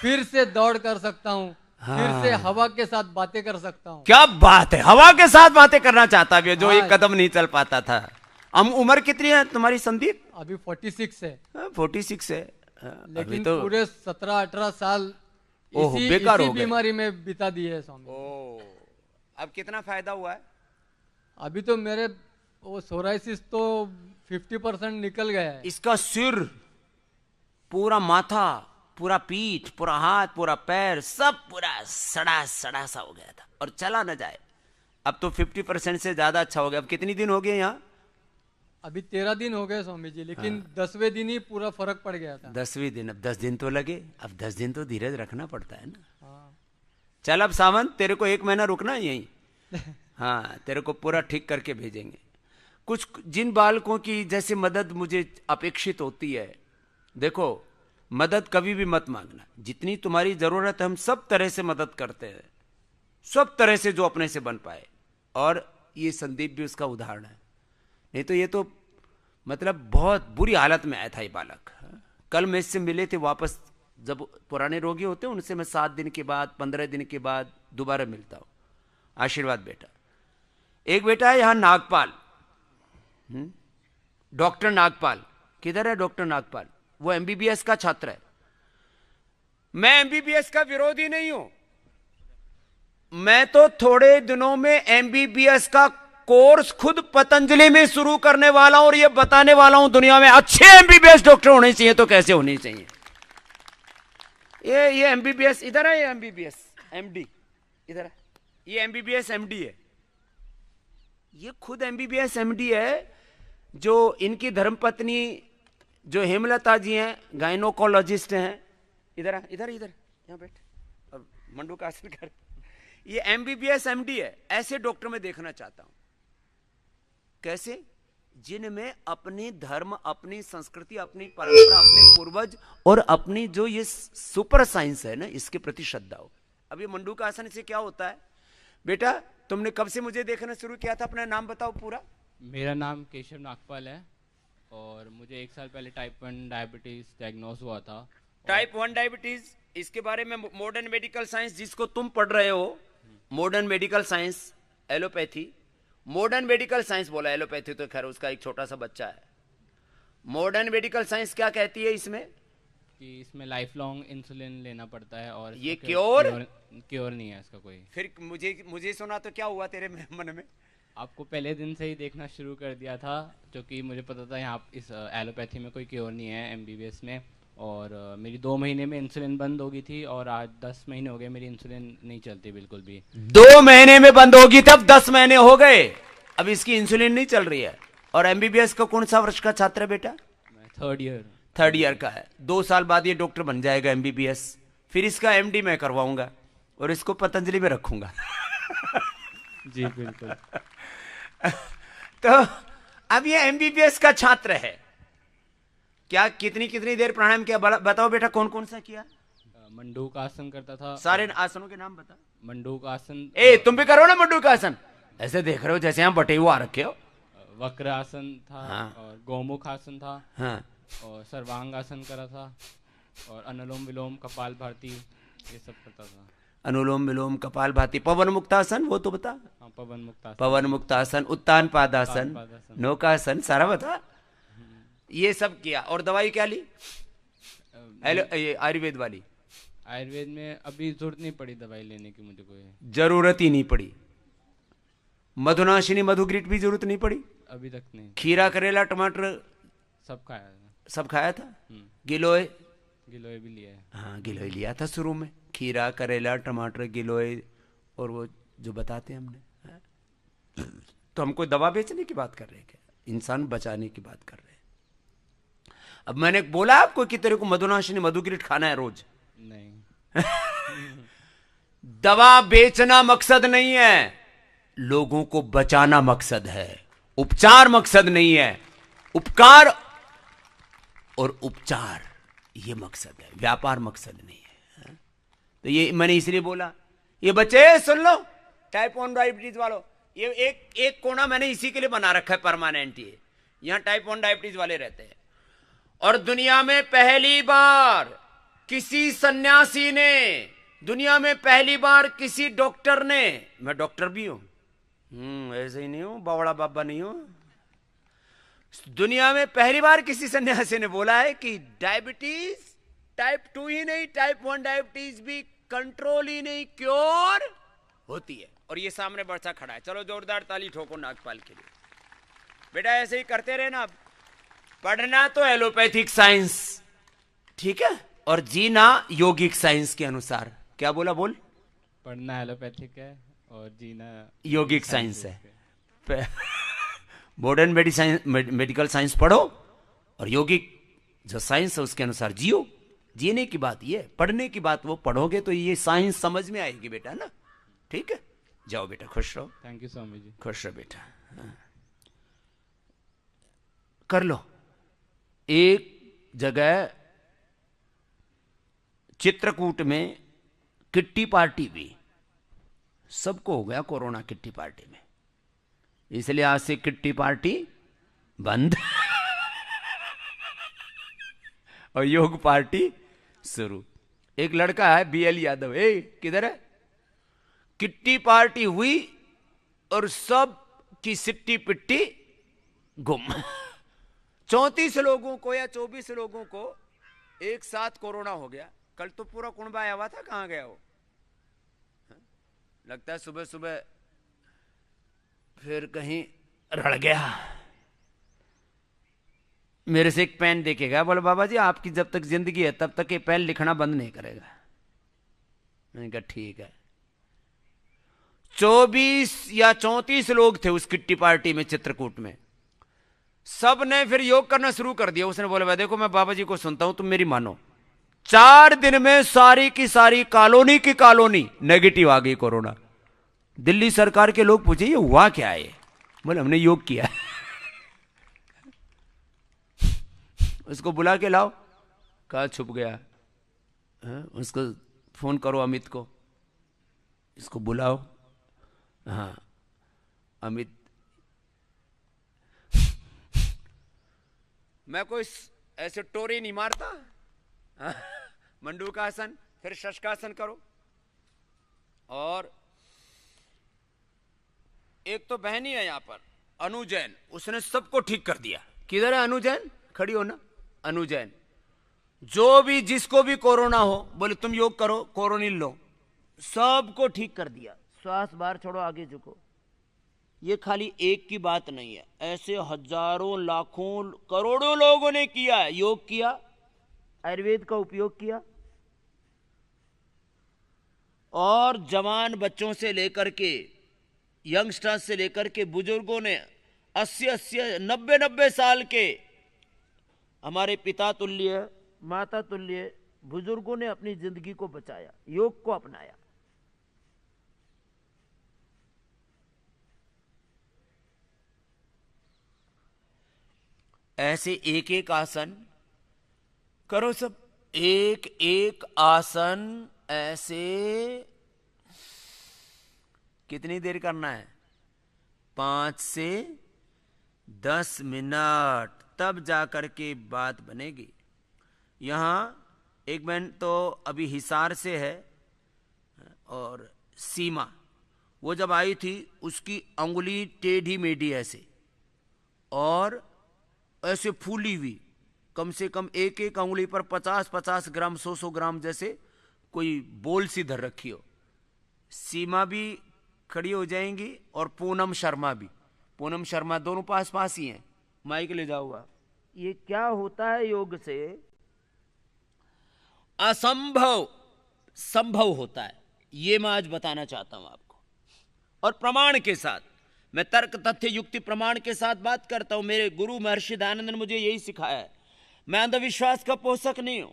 फिर से दौड़ कर सकता हूँ, फिर से हवा के साथ बातें कर सकता हूँ। क्या बात है, हवा के साथ बातें करना चाहता भी है, जो हाँ। एक कदम नहीं चल पाता था। उम्र कितनी है तुम्हारी संदीप। अभी 46 है, 46 है। अभी लेकिन तो पूरे 17-18 साल ओह, इसी बेकार इसी हो गए। बीमारी में बिता दिए है स्वामी। ओ, अब कितना फायदा हुआ है। अभी तो मेरे वो सोराइसिस तो 50% निकल गया है। इसका सिर, पूरा माथा, पूरा पीठ, पूरा हाथ, पूरा पैर, सब पूरा सड़ा सड़ा सा हो गया था और चला न जाए। अब तो 50% से ज्यादा अच्छा हो गया। अब कितनी दिन हो गए यहाँ। अभी 13 दिन हो गए स्वामी जी, लेकिन 10वें दिन ही पूरा फर्क पड़ गया था। 10वें दिन, अब 10 दिन तो लगे, अब 10 दिन तो धीरज रखना पड़ता है ना। हाँ। चल अब सावंत, तेरे को 1 महीना रुकना है यहीं। हाँ, तेरे को पूरा ठीक करके भेजेंगे। कुछ जिन बालकों की जैसे मदद मुझे अपेक्षित होती है, देखो मदद कभी भी मत मांगना, जितनी तुम्हारी जरूरत है हम सब तरह से मदद करते हैं, सब तरह से जो अपने से बन पाए। और ये संदीप भी उसका उदाहरण है। नहीं तो ये तो मतलब बहुत बुरी हालत में आया था ये बालक। कल मैं इससे मिले थे वापस, जब पुराने रोगी होते हैं उनसे मैं 7 दिन के बाद 15 दिन के बाद दोबारा मिलता हूँ। आशीर्वाद बेटा। एक बेटा है यहाँ नागपाल, डॉक्टर नागपाल। किधर है डॉक्टर नागपाल। वो एमबीबीएस का छात्र है। मैं एमबीबीएस का विरोधी नहीं हूं, मैं तो थोड़े दिनों में एमबीबीएस का कोर्स खुद पतंजलि में शुरू करने वाला हूं और ये बताने वाला हूं दुनिया में अच्छे एमबीबीएस डॉक्टर होने चाहिए तो कैसे होने चाहिए। ये एमबीबीएस इधर है, ये एमबीबीएस एमडी इधर है, ये एमबीबीएस एमडी है, ये खुद एमबीबीएस एमडी है। जो इनकी धर्मपत्नी जो हेमलता जी हैं, गायनोकोलॉजिस्ट हैं। इधर इधर इधर यहाँ बैठ और मंडू का आसन कर। ये एमबीबीएस एमडी है। ऐसे डॉक्टर मैं देखना चाहता हूं। कैसे, जिनमें अपने धर्म, अपनी संस्कृति, अपनी परंपरा, अपने पूर्वज और अपनी जो ये सुपर साइंस है ना, इसके प्रति श्रद्धा हो। अब ये मंडू का आसन से क्या होता है बेटा, तुमने कब से मुझे देखना शुरू किया था, अपना नाम बताओ पूरा। मेरा नाम केशव नागपाल है और मुझे 1 साल पहले टाइप 1 डायबिटीज डायग्नोज हुआ था। टाइप 1 डायबिटीज, इसके बारे में मॉडर्न मेडिकल साइंस जिसको तुम पढ़ रहे हो, modern medical science, allopathy, modern medical science बोला, एलोपैथी तो खैर उसका एक छोटा सा बच्चा है। मॉडर्न मेडिकल साइंस क्या कहती है इसमें कि इसमें लाइफ लॉन्ग इंसुलिन लेना पड़ता है और ये इसका क्योर नहीं है इसका कोई। फिर मुझे सुना तो क्या हुआ तेरे मन में। आपको पहले दिन से ही देखना शुरू कर दिया था, जो कि मुझे पता था यहाँ इस एलोपैथी में कोई क्योर नहीं है एमबीबीएस में, और मेरी 2 महीने में इंसुलिन बंद हो गई थी और आज 10 महीने हो गए मेरी इंसुलिन नहीं चलती बिल्कुल भी। 2 महीने में बंद होगी तब 10 महीने हो गए, अब इसकी इंसुलिन नहीं चल रही है। और एमबीबीएस का कौन सा वर्ष का छात्र है बेटा? मैं थर्ड ईयर का है। 2 साल बाद ये डॉक्टर बन जाएगा एमबीबीएस, फिर इसका एमडी मैं करवाऊंगा और इसको पतंजलि में रखूंगा। जी बिल्कुल। तो अब ये एमबीबीएस का छात्र है, क्या कितनी कितनी देर प्राणायाम किया बताओ बेटा, कौन कौन सा किया? मंडूक आसन करता था। सारे आसनों के नाम बता। मंडूक आसन। तुम भी करो ना मंडूक आसन, ऐसे देख रहे हो जैसे हम बटे हुआ रखे हो। वक्र आसन था। हाँ। और गोमुख आसन था। हाँ। और सर्वांग आसन करा था और अनुलोम विलोम कपाल भारती ये सब करता था। अनुलोम विलोम कपाल भाती, पवन मुक्तासन वो तो बता। हाँ, पवन मुक्तासन। पवन मुक्तासन, उत्तान पादासन, नौकासन, सारा बता। ये सब किया। और दवाई क्या ली? ये आयुर्वेद वाली? आयुर्वेद में अभी जरूरत नहीं पड़ी दवाई लेने की, मुझे कोई जरूरत ही नहीं पड़ी। मधुनाशिनी मधुग्रीट भी जरूरत नहीं पड़ी अभी तक नहीं। खीरा करेला टमाटर सब खाया था। सब खाया था। गिलोय गिलोय भी लिया है। हाँ गिलोय लिया था शुरू में, खीरा करेला टमाटर गिलोय और वो जो बताते हैं हमने। तो हम कोई दवा बेचने की बात कर रहे हैं क्या? इंसान बचाने की बात कर रहे हैं। अब मैंने बोला आपको कि तेरे को मधुनाशिनी मधुग्रीट खाना है रोज? नहीं। दवा बेचना मकसद नहीं है, लोगों को बचाना मकसद है। उपचार मकसद नहीं है, उपकार और उपचार ये मकसद है, व्यापार मकसद नहीं है। तो ये मैंने इसलिए बोला। ये बच्चे सुन लो, टाइप 1 डायबिटीज वालों, ये एक कोना मैंने इसी के लिए बना रखा है परमानेंट। ये यहां टाइप 1 डायबिटीज वाले रहते हैं। और दुनिया में पहली बार किसी सन्यासी ने, दुनिया में पहली बार किसी डॉक्टर ने, मैं डॉक्टर भी हूं, ऐसे ही नहीं हूं, बावड़ा बाबा नहीं हूं, दुनिया में पहली बार किसी सन्यासी ने बोला है कि डायबिटीज टाइप 2 ही नहीं, टाइप 1 डायबिटीज भी कंट्रोल ही नहीं क्योर होती है। और ये सामने बच्चा खड़ा है, चलो जोरदार ताली ठोको नागपाल के लिए। बेटा ऐसे ही करते रहे ना, पढ़ना तो एलोपैथिक साइंस, ठीक है, और जीना योगिक साइंस के अनुसार। क्या बोला? बोल। पढ़ना एलोपैथिक है और जीना योगिक साइंस है। मॉडर्न मेडिकल साइंस पढ़ो और योगिक जो साइंस है उसके अनुसार जियो। जीने की बात ये, पढ़ने की बात वो, पढ़ोगे तो ये साइंस समझ में आएगी बेटा ना। ठीक है, जाओ बेटा, खुश रहो। Thank you Swami ji. खुश रहो बेटा। हाँ। कर लो। एक जगह चित्रकूट में किट्टी पार्टी भी, सबको हो गया कोरोना किट्टी पार्टी में, इसलिए आज से किट्टी पार्टी बंद और योग पार्टी शुरू। एक लड़का है बीएल यादव, किधर है? किट्टी पार्टी हुई और सब की सिट्टी पिट्टी गुम। 34 लोगों को या 24 लोगों को एक साथ कोरोना हो गया। कल तो पूरा कुंबा आया हुआ था, कहां गया वो? लगता है सुबह सुबह फिर कहीं रड़ गया। मेरे से एक पेन देके गया, बोले बाबा जी आपकी जब तक जिंदगी है तब तक ये पेन लिखना बंद नहीं करेगा। मैंने कहा ठीक है। 24 या 34 लोग थे उस किट्टी पार्टी में चित्रकूट में। सब ने फिर योग करना शुरू कर दिया। उसने बोला देखो मैं बाबा जी को सुनता हूं, तुम मेरी मानो। 4 दिन में सारी की सारी कॉलोनी की कॉलोनी नेगेटिव आ गई कोरोना। दिल्ली सरकार के लोग पूछे ये हुआ क्या है? बोले हमने योग किया। उसको बुला के लाओ। कहा छुप गया। उसको फोन करो अमित को, इसको बुलाओ। हाँ अमित, मैं कोई ऐसे टोरी नहीं मारता। मंडूकासन, फिर शशकासन करो। और एक तो बहनी है यहां पर अनु जैन, उसने सबको ठीक कर दिया। किधर है अनु जैन? खड़ी हो ना अनु जैन। जो भी जिसको भी कोरोना हो बोले तुम योग करो, कोरोनिल लो, सबको ठीक कर दिया। श्वास बाहर छोड़ो, आगे झुको। ये खाली एक की बात नहीं है, ऐसे हजारों लाखों करोड़ों लोगों ने किया है, योग किया आयुर्वेद का उपयोग किया और जवान बच्चों से लेकर के यंगस्टर्स से लेकर के बुजुर्गों ने 80-80 90-90 साल के हमारे पिता तुल्य माता तुल्य बुजुर्गों ने अपनी जिंदगी को बचाया, योग को अपनाया। ऐसे एक एक आसन करो सब, एक एक आसन ऐसे कितनी देर करना है? 5 से 10 मिनट, तब जाकर के बात बनेगी। यहां एक बहन तो अभी हिसार से है और सीमा, वो जब आई थी उसकी अंगुली टेढ़ी मेढ़ी ऐसे और ऐसे फूली हुई, कम से कम एक एक अंगुली पर 50-50 ग्राम 100-100 ग्राम जैसे कोई बोल सी धर रखी हो। सीमा भी खड़ी हो जाएंगी और पूनम शर्मा भी, पूनम शर्मा दोनों पास पास ही हैं। माइक ले जाऊंगा। ये क्या होता है? योग से असंभव संभव होता है, ये मैं आज बताना चाहता हूं आपको, और प्रमाण के साथ। मैं तर्क तथ्य युक्ति प्रमाण के साथ बात करता हूं। मेरे गुरु महर्षि दयानंद ने मुझे यही सिखाया है। मैं अंधविश्वास का पोषक नहीं हूं,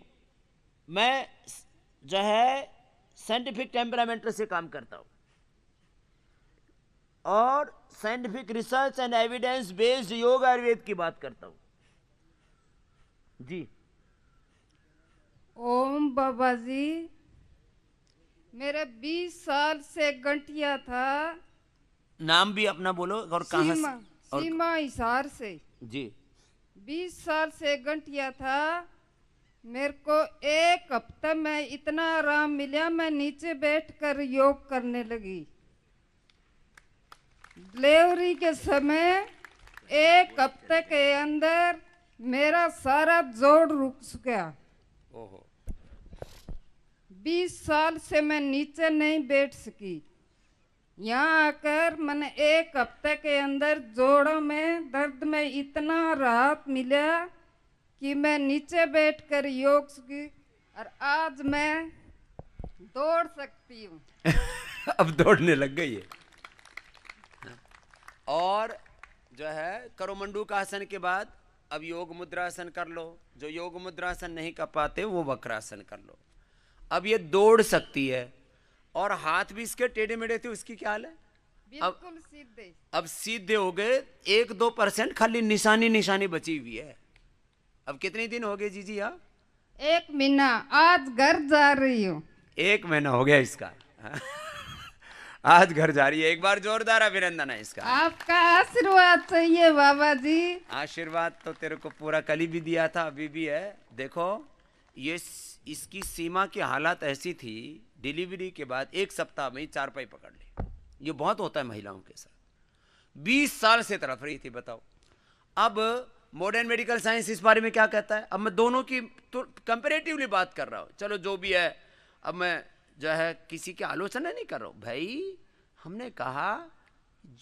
मैं जो है साइंटिफिक टेम्परामेंट से काम करता हूं और scientific research and evidence based योग आयुर्वेद की बात करता हूं जी। ओम बाबा जी, मेरे 20 साल से गंठिया था। नाम भी अपना बोलो और कहां से? सीमा हिसार से जी। 20 साल से गंठिया था। मेरे को एक हफ्ते में इतना आराम मिला, मैं नीचे बैठकर योग करने लगी। डिलीवरी के समय 1 हफ्ते के अंदर मेरा सारा जोड़ रुक गया। ओहो। 20 साल से मैं नीचे नहीं बैठ सकी। यहाँ आकर मैंने 1 हफ्ते के अंदर जोड़ों में दर्द में इतना राहत मिला कि मैं नीचे बैठकर योग की, और आज मैं दौड़ सकती हूँ। अब दौड़ने लग गई है। और जो है करोमंडू का आसन के बाद अब योग मुद्रासन कर लो। जो योग मुद्रासन नहीं कर पाते वो वक्रासन कर लो। अब ये दौड़ सकती है और हाथ भी इसके टेढ़े मेढ़े थे, उसकी क्या हाल है? बिल्कुल सीधे। अब सीधे हो गए। 1-2% खाली निशानी बची हुई है। अब कितने दिन हो गए जीजी आप? 1 महीना। आज घर जा रही हूँ। 1 महीना हो गया इसका। आज घर जा रही है। एक बार जोरदार अभिनंदन है इसका। आपका आशीर्वाद चाहिए बाबा जी। आशीर्वाद तो तेरे को पूरा कल ही भी दिया था, अभी भी है। देखो ये इसकी सीमा की हालत ऐसी थी, डिलीवरी के बाद 1 सप्ताह में ही 4 पाई पकड़ ली। ये बहुत होता है महिलाओं के साथ। 20 साल से तड़प रही थी, बताओ। अब मॉडर्न मेडिकल साइंस इस बारे में क्या कहता है? अब मैं दोनों की तो कंपैरेटिवली बात कर रहा हूँ। चलो जो भी है, अब मैं जो है किसी की आलोचना नहीं कर रहा हूँ भाई। हमने कहा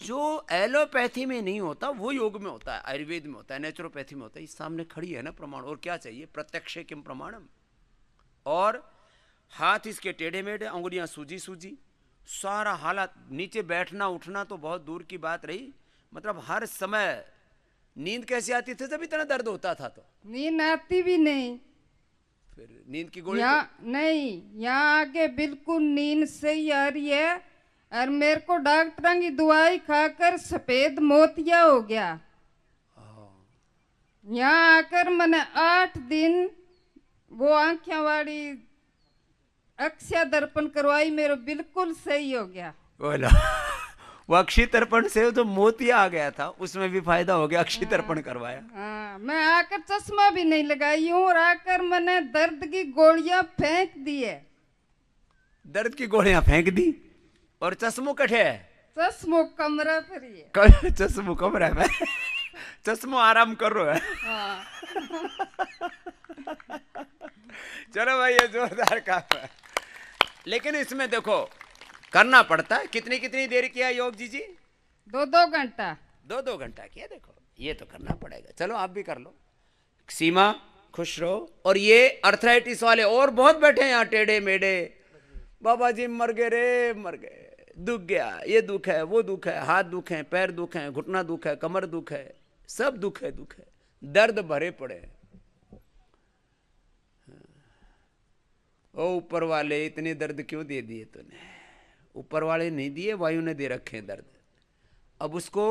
जो एलोपैथी में नहीं होता वो योग में होता है, आयुर्वेद में होता है, नेचुरोपैथी में होता है। इस सामने खड़ी है ना प्रमाण, और क्या चाहिए? प्रत्यक्ष किम प्रमाणम। और हाथ इसके टेढ़े मेढ़े, अंगुलियां सूजी सूजी, सारा हालत, नीचे बैठना उठना तो बहुत दूर की बात रही। मतलब हर समय नींद कैसी आती थी जब इतना दर्द होता था? तो नींद आती भी नहीं। फिर नींद की गोली नहीं, यहाँ आके बिल्कुल नींद सही आ रही है। और मेरे को डॉक्टर की दवाई खाकर सफेद मोतिया हो गया। यहाँ आकर मैंने 8 दिन वो आंखें वाली अक्षय दर्पण करवाई, मेरा बिल्कुल सही हो गया। बोला वो अक्षय तर्पण से जो मोतिया आ गया था उसमें भी फायदा हो गया, अक्षय तर्पण करवाया। हाँ, मैं आकर चश्मा भी नहीं लगाई हूँ और आकर मैंने दर्द की गोलियां फेंक दी है। दर्द की गोलियां फेंक दी और चश्मो कठे है? चश्मो कमरा पर ही है। चश्मो कमरा में चश्मो आराम कर रहा है। हाँ। चलो भाई ये जोरदार काम है। लेकिन इसमें देखो करना पड़ता है। कितनी कितनी देर किया योग जी? 2-2 घंटा। 2-2 घंटा किया। देखो ये तो करना पड़ेगा। चलो आप भी कर लो। सीमा खुश रहो। और ये अर्थराइटिस वाले और बहुत बैठे हैं यहाँ टेढ़े मेढ़े, बाबा जी मर गए रे, मर गए, दुख गया, ये दुख है, वो दुख है, हाथ दुख है, पैर दुख है, घुटना दुख है, कमर दुख है, सब दुख है, दुख है, दर्द भरे पड़े हैं। ओ ऊपर वाले इतने दर्द क्यों दे दिए तूने? ऊपर वाले नहीं दिए, वायु ने दे रखे हैं दर्द। अब उसको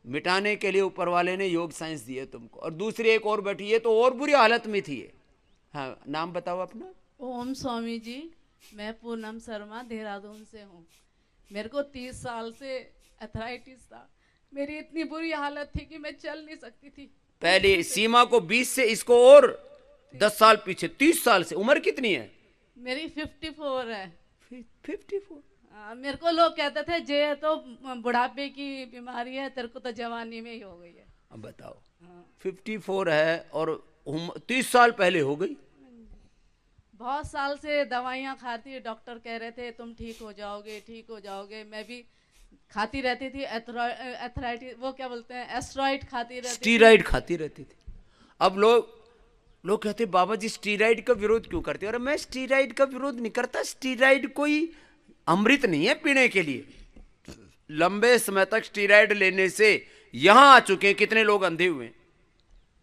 मिटाने के लिए ऊपर वाले ने योग साइंस दिए तुमको। और दूसरी एक और बैठी है तो और बुरी हालत में थी ये। हाँ, नाम बताओ अपना। ओम स्वामी जी, मैं पूनम शर्मा देहरादून से हूँ। मेरे को 30 साल से अर्थराइटिस था। मेरी इतनी बुरी हालत थी कि मैं चल नहीं सकती थी। पहले सीमा को 20 से इसको और 10 साल पीछे, 30 साल से। उम्र कितनी है? मेरी 54 है। 54? मेरे को लोग कहते थे जे तो बुढ़ापे की बीमारी है, तेरे को तो जवानी में ही हो गई है। अब बताओ, 54 है और 30 साल पहले हो गई। बहुत साल से दवाइयाँ खाती, डॉक्टर कह रहे थे तुम ठीक हो जाओगे, ठीक हो जाओगे। मैं भी खाती रहती थी, एथराइटिस, वो क्या बोलते हैं, एस्ट्रॉइड खाती रहती, स्टीराइड खाती रहती थी। अब लोग कहते बाबा जी स्टीराइड का विरोध क्यों करते? और मैं स्टीराइड का विरोध नहीं करता। स्टीराइड कोई अमृत नहीं है पीने के लिए। लंबे समय तक स्टीराइड लेने से यहां आ चुके हैं कितने लोग अंधे हुए।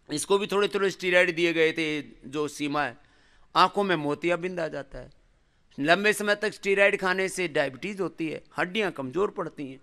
इसको भी थोड़े थोड़े स्टीराइड दिए गए थे, जो सीमा है, आंखों में मोतियाबिंद आ जाता है। लंबे समय तक स्टीराइड खाने से डायबिटीज होती है, हड्डियां कमजोर पड़ती हैं।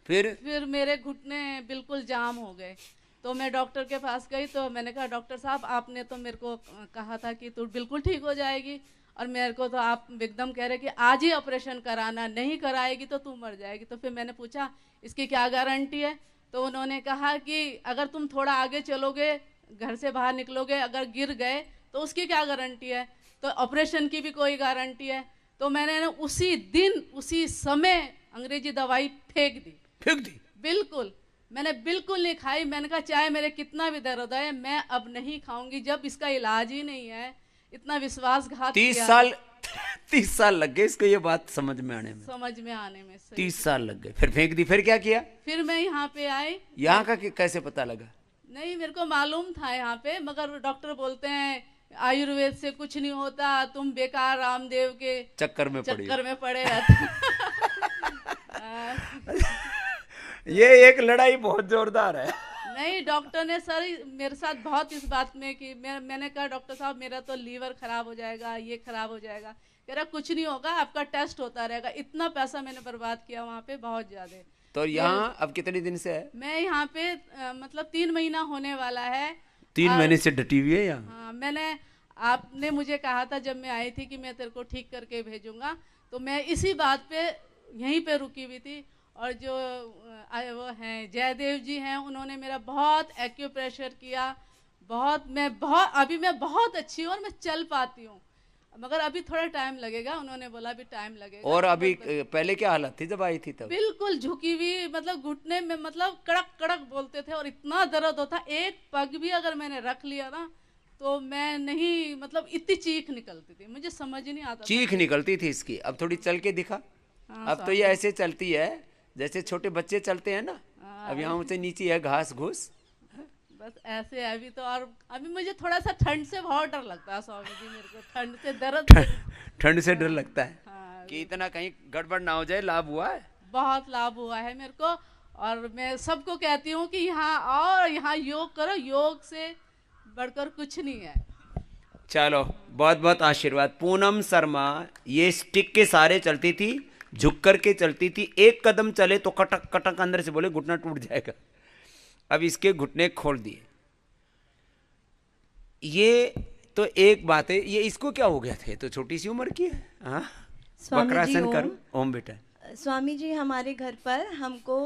फिर मेरे घुटने बिल्कुल जाम हो गए। तो मैं डॉक्टर के पास गई तो मैंने कहा डॉक्टर साहब आपने तो मेरे को कहा था कि तू बिल्कुल ठीक हो जाएगी, और मेरे को तो आप एकदम कह रहे कि आज ही ऑपरेशन कराना, नहीं कराएगी तो तू मर जाएगी। तो फिर मैंने पूछा इसकी क्या गारंटी है? तो उन्होंने कहा कि अगर तुम थोड़ा आगे चलोगे, घर से बाहर निकलोगे, अगर गिर गए तो उसकी क्या गारंटी है, तो ऑपरेशन की भी कोई गारंटी है। तो मैंने उसी दिन उसी समय अंग्रेजी दवाई फेंक दी। बिल्कुल, मैंने बिल्कुल नहीं खाई। मैंने कहा चाहे मेरे कितना भी दर्द है, मैं अब नहीं खाऊंगी जब इसका इलाज ही नहीं है। इतना विश्वासघात 30 साल लग गए इसको ये बात समझ में आने में। 30 साल लग गए। फिर फेंक दी। फिर क्या किया? फिर मैं यहाँ पे आई। यहाँ का कैसे पता लगा? नहीं, मेरे को मालूम था यहाँ पे, मगर डॉक्टर बोलते हैं आयुर्वेद से कुछ नहीं होता, तुम बेकार रामदेव के चक्कर में पड़े रहते। ये एक लड़ाई बहुत जोरदार है। नहीं, डॉक्टर ने सर मेरे साथ बहुत इस बात में कि मैंने कहा डॉक्टर साहब मेरा तो लीवर खराब हो जाएगा, ये खराब हो जाएगा। कह रहा कुछ नहीं होगा, आपका टेस्ट होता रहेगा। इतना पैसा मैंने बर्बाद किया वहाँ पे, बहुत ज्यादा। तो यहाँ अब कितने दिन से है? मैं यहाँ पे मतलब 3 महीना होने वाला है। 3 महीने से डटी हुई है यहाँ? हाँ, आपने मुझे कहा था जब मैं आई थी कि मैं तेरे को ठीक करके भेजूंगा, तो मैं इसी बात पे यहीं पे रुकी हुई थी। और जो वो हैं जयदेव जी हैं, उन्होंने मेरा बहुत एक्यूप्रेशर किया, अभी मैं बहुत अच्छी हूँ और मैं चल पाती हूँ, मगर अभी थोड़ा टाइम लगेगा। उन्होंने बोला अभी टाइम लगेगा। और अभी पहले क्या हालत थी जब आई थी तब? बिल्कुल झुकी हुई, मतलब घुटने में मतलब कड़क कड़क बोलते थे और इतना दर्द होता, एक पग भी अगर मैंने रख लिया ना तो मैं नहीं, मतलब इतनी चीख निकलती थी, मुझे समझ नहीं आता। चीख निकलती थी इसकी। अब थोड़ी चल के दिखा। अब तो ये ऐसे चलती है जैसे छोटे बच्चे चलते हैं ना। अब यहाँ से नीचे है घास घूस, बस ऐसे। अभी तो और अभी मुझे थोड़ा सा ठंड से बहुत डर लगता है स्वामी जी, मेरे को ठंड से डर लगता है। हाँ, कि इतना कहीं गड़बड़ ना हो जाए। लाभ हुआ है? बहुत लाभ हुआ है मेरे को। और मैं सबको कहती हूँ कि यहाँ आओ, यहाँ योग करो, योग से बढ़कर कुछ नहीं है। चलो, बहुत बहुत आशीर्वाद। पूनम शर्मा ये स्टिक के सारे चलती थी, झुक करके चलती थी। एक कदम चले तो कटक कटक अंदर से बोले घुटना टूट जाएगा। अब इसके घुटने खोल दिए। ये तो एक बात है। ये इसको क्या हो गया था? तो छोटी सी उम्र की है। हाँ, वक्रासन करो। ओम बेटा। स्वामी जी, हमारे घर पर हमको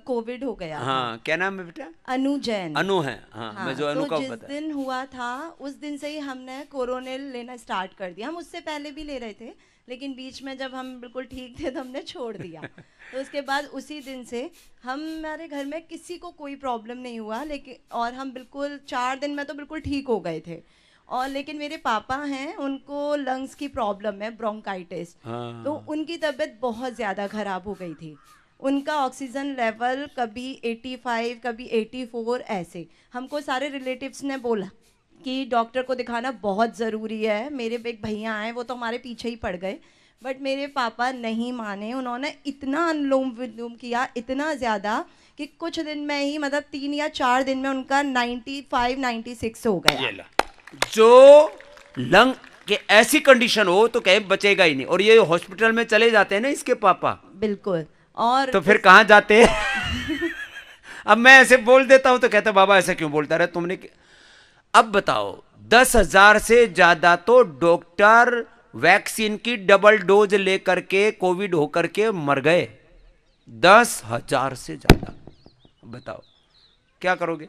कोविड हो गया। हाँ, क्या नाम है बेटा? अनु जैन। अनु है। हाँ, मैं जो अनु का जिस दिन हुआ था उस दिन से ही हमने कोरोनिल लेना स्टार्ट कर दिया। हम उससे पहले भी ले रहे थे, लेकिन बीच में जब हम बिल्कुल ठीक थे तो हमने छोड़ दिया। तो उसके बाद उसी दिन से हमारे घर में किसी को कोई प्रॉब्लम नहीं हुआ, लेकिन और हम बिल्कुल 4 दिन में तो बिल्कुल ठीक हो गए थे। और लेकिन मेरे पापा हैं, उनको लंग्स की प्रॉब्लम है, ब्रोंकाइटिस। तो उनकी तबीयत बहुत ज़्यादा ख़राब हो गई थी। उनका ऑक्सीजन लेवल कभी 85, कभी 84 ऐसे। हमको सारे रिलेटिव्स ने बोला कि डॉक्टर को दिखाना बहुत ज़रूरी है। मेरे एक भैया हैं, वो तो हमारे पीछे ही पड़ गए, बट मेरे पापा नहीं माने। उन्होंने इतना अनुलोम विलोम किया, इतना ज़्यादा कि कुछ दिन में ही, मतलब 3 या 4 दिन में उनका 95-96 हो गया। ये ला। जो लंग के ऐसी कंडीशन हो तो कहीं बचेगा ही नहीं, और ये हॉस्पिटल में चले जाते हैं ना इसके पापा, बिल्कुल। और तो फिर कहाँ जाते हैं? अब मैं ऐसे बोल देता हूं तो कहते बाबा ऐसा क्यों बोलता रहे तुमने। अब बताओ 10,000 से ज्यादा तो डॉक्टर वैक्सीन की डबल डोज लेकर के कोविड होकर के मर गए, 10,000 से ज्यादा। बताओ क्या करोगे?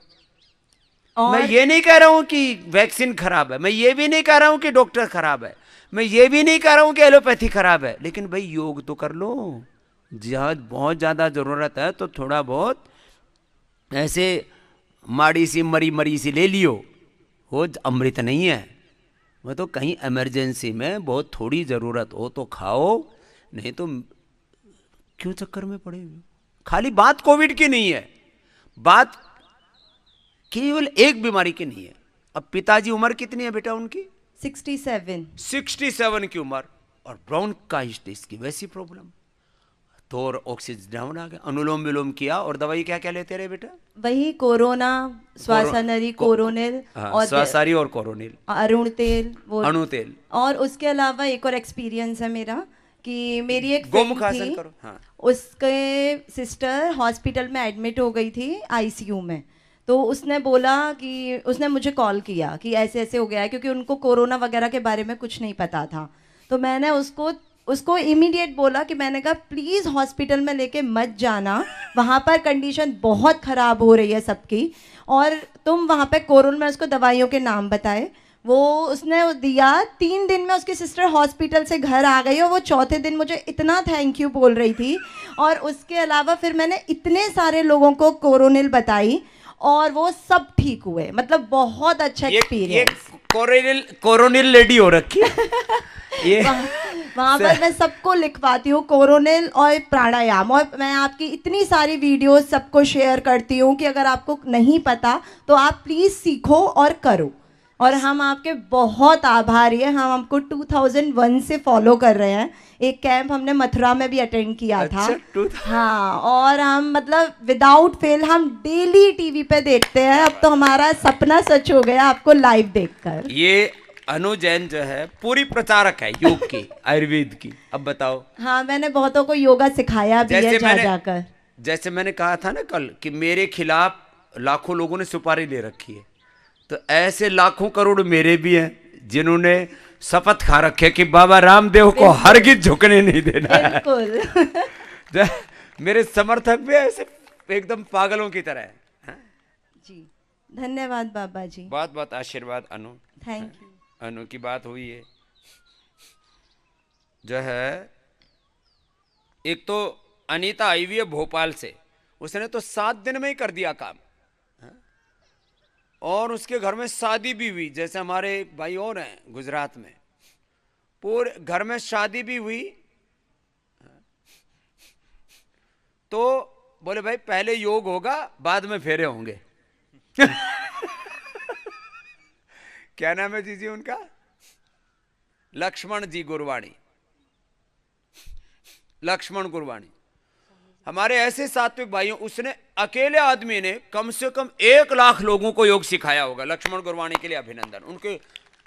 और मैं ये नहीं कह रहा हूं कि वैक्सीन खराब है, मैं ये भी नहीं कह रहा हूं कि डॉक्टर खराब है, मैं ये भी नहीं कह रहा हूं कि एलोपैथी खराब है, लेकिन भाई योग तो कर लो। जहां बहुत ज्यादा जरूरत है तो थोड़ा बहुत ऐसे माड़ी सी मरी मरी सी ले लियो, वो अमृत नहीं है। वो तो कहीं इमरजेंसी में बहुत थोड़ी ज़रूरत हो तो खाओ, नहीं तो क्यों चक्कर में पड़े हुए। खाली बात कोविड की नहीं है, बात केवल एक बीमारी की नहीं है। अब पिताजी उम्र कितनी है बेटा उनकी? 67 की उम्र, और ब्राउन काइटिस की वैसी प्रॉब्लम, तो और ऑक्सीजन डाउन आ गया। अनुलोम विलोम किया, और दवाई क्या क्या लेते रहे बेटा? वही कोरोना, श्वासानरी, कोरोनिल, और श्वासारी और कोरोनिल, अरुण तेल, वो अणु तेल। और उसके अलावा एक और एक्सपीरियंस है मेरा कि मेरी एक गोमुख फ्रेंड आसन थी, करो। हाँ। उसके सिस्टर हॉस्पिटल में एडमिट हो गई थी आईसीयू में। तो उसने बोला कि उसने मुझे कॉल किया कि ऐसे ऐसे हो गया है, क्योंकि उनको कोरोना वगैरह के बारे में कुछ नहीं पता था। तो मैंने उसको इमीडिएट बोला कि मैंने कहा प्लीज़ हॉस्पिटल में लेके मत जाना, वहाँ पर कंडीशन बहुत ख़राब हो रही है सबकी, और तुम वहाँ पे कोरोना में। उसको दवाइयों के नाम बताए, वो उसने दिया। 3 दिन में उसकी सिस्टर हॉस्पिटल से घर आ गई, और वो चौथे दिन मुझे इतना थैंक यू बोल रही थी। और उसके अलावा फिर मैंने इतने सारे लोगों को कोरोनिल बताई, और वो सब ठीक हुए। मतलब बहुत अच्छा एक्सपीरियंस। कोरोनिल लेडी हो रखी है। ये वहाँ पर मैं सबको लिखवाती हूँ कोरोनिल और प्राणायाम, और मैं आपकी इतनी सारी वीडियोस सबको शेयर करती हूँ कि अगर आपको नहीं पता तो आप प्लीज़ सीखो और करो। और हम आपके बहुत आभारी हैं। हम आपको 2001 से फॉलो कर रहे हैं। एक कैंप हमने मथुरा में भी अटेंड किया था। हाँ, और हम मतलब विदाउट फेल हम डेली टीवी पे देखते हैं। अब तो हमारा सपना सच हो गया आपको लाइव देखकर। ये अनु जैन जो है पूरी प्रचारक है योग की, आयुर्वेद की। अब बताओ। हाँ, मैंने बहुतों को योगा सिखाया भी है जाकर। जैसे मैंने कहा था ना कल कि मेरे खिलाफ लाखों लोगों ने सुपारी ले रखी है, तो ऐसे लाखों करोड़ मेरे भी हैं जिन्होंने शपथ खा रखे कि बाबा रामदेव को हरगिज झुकने नहीं देना है। बिल्कुल। मेरे समर्थक भी ऐसे एकदम पागलों की तरह है। जी, धन्यवाद बाबा जी। बहुत बहुत आशीर्वाद अनु। Thank you. अनु की बात हुई है जो है, एक तो अनीता आई हुई है भोपाल से, उसने तो 7 दिन में ही कर दिया काम, और उसके घर में शादी भी हुई। जैसे हमारे एक भाई और हैं गुजरात में, पूरे घर में शादी भी हुई। तो बोले भाई पहले योग होगा, बाद में फेरे होंगे। क्या नाम है जी उनका? लक्ष्मण जी गुरवाणी, लक्ष्मण गुरवाणी। हमारे ऐसे सात्विक भाइयों, उसने अकेले आदमी ने कम से कम 1 लाख लोगों को योग सिखाया होगा। लक्ष्मण गुरवाणी के लिए अभिनंदन। उनके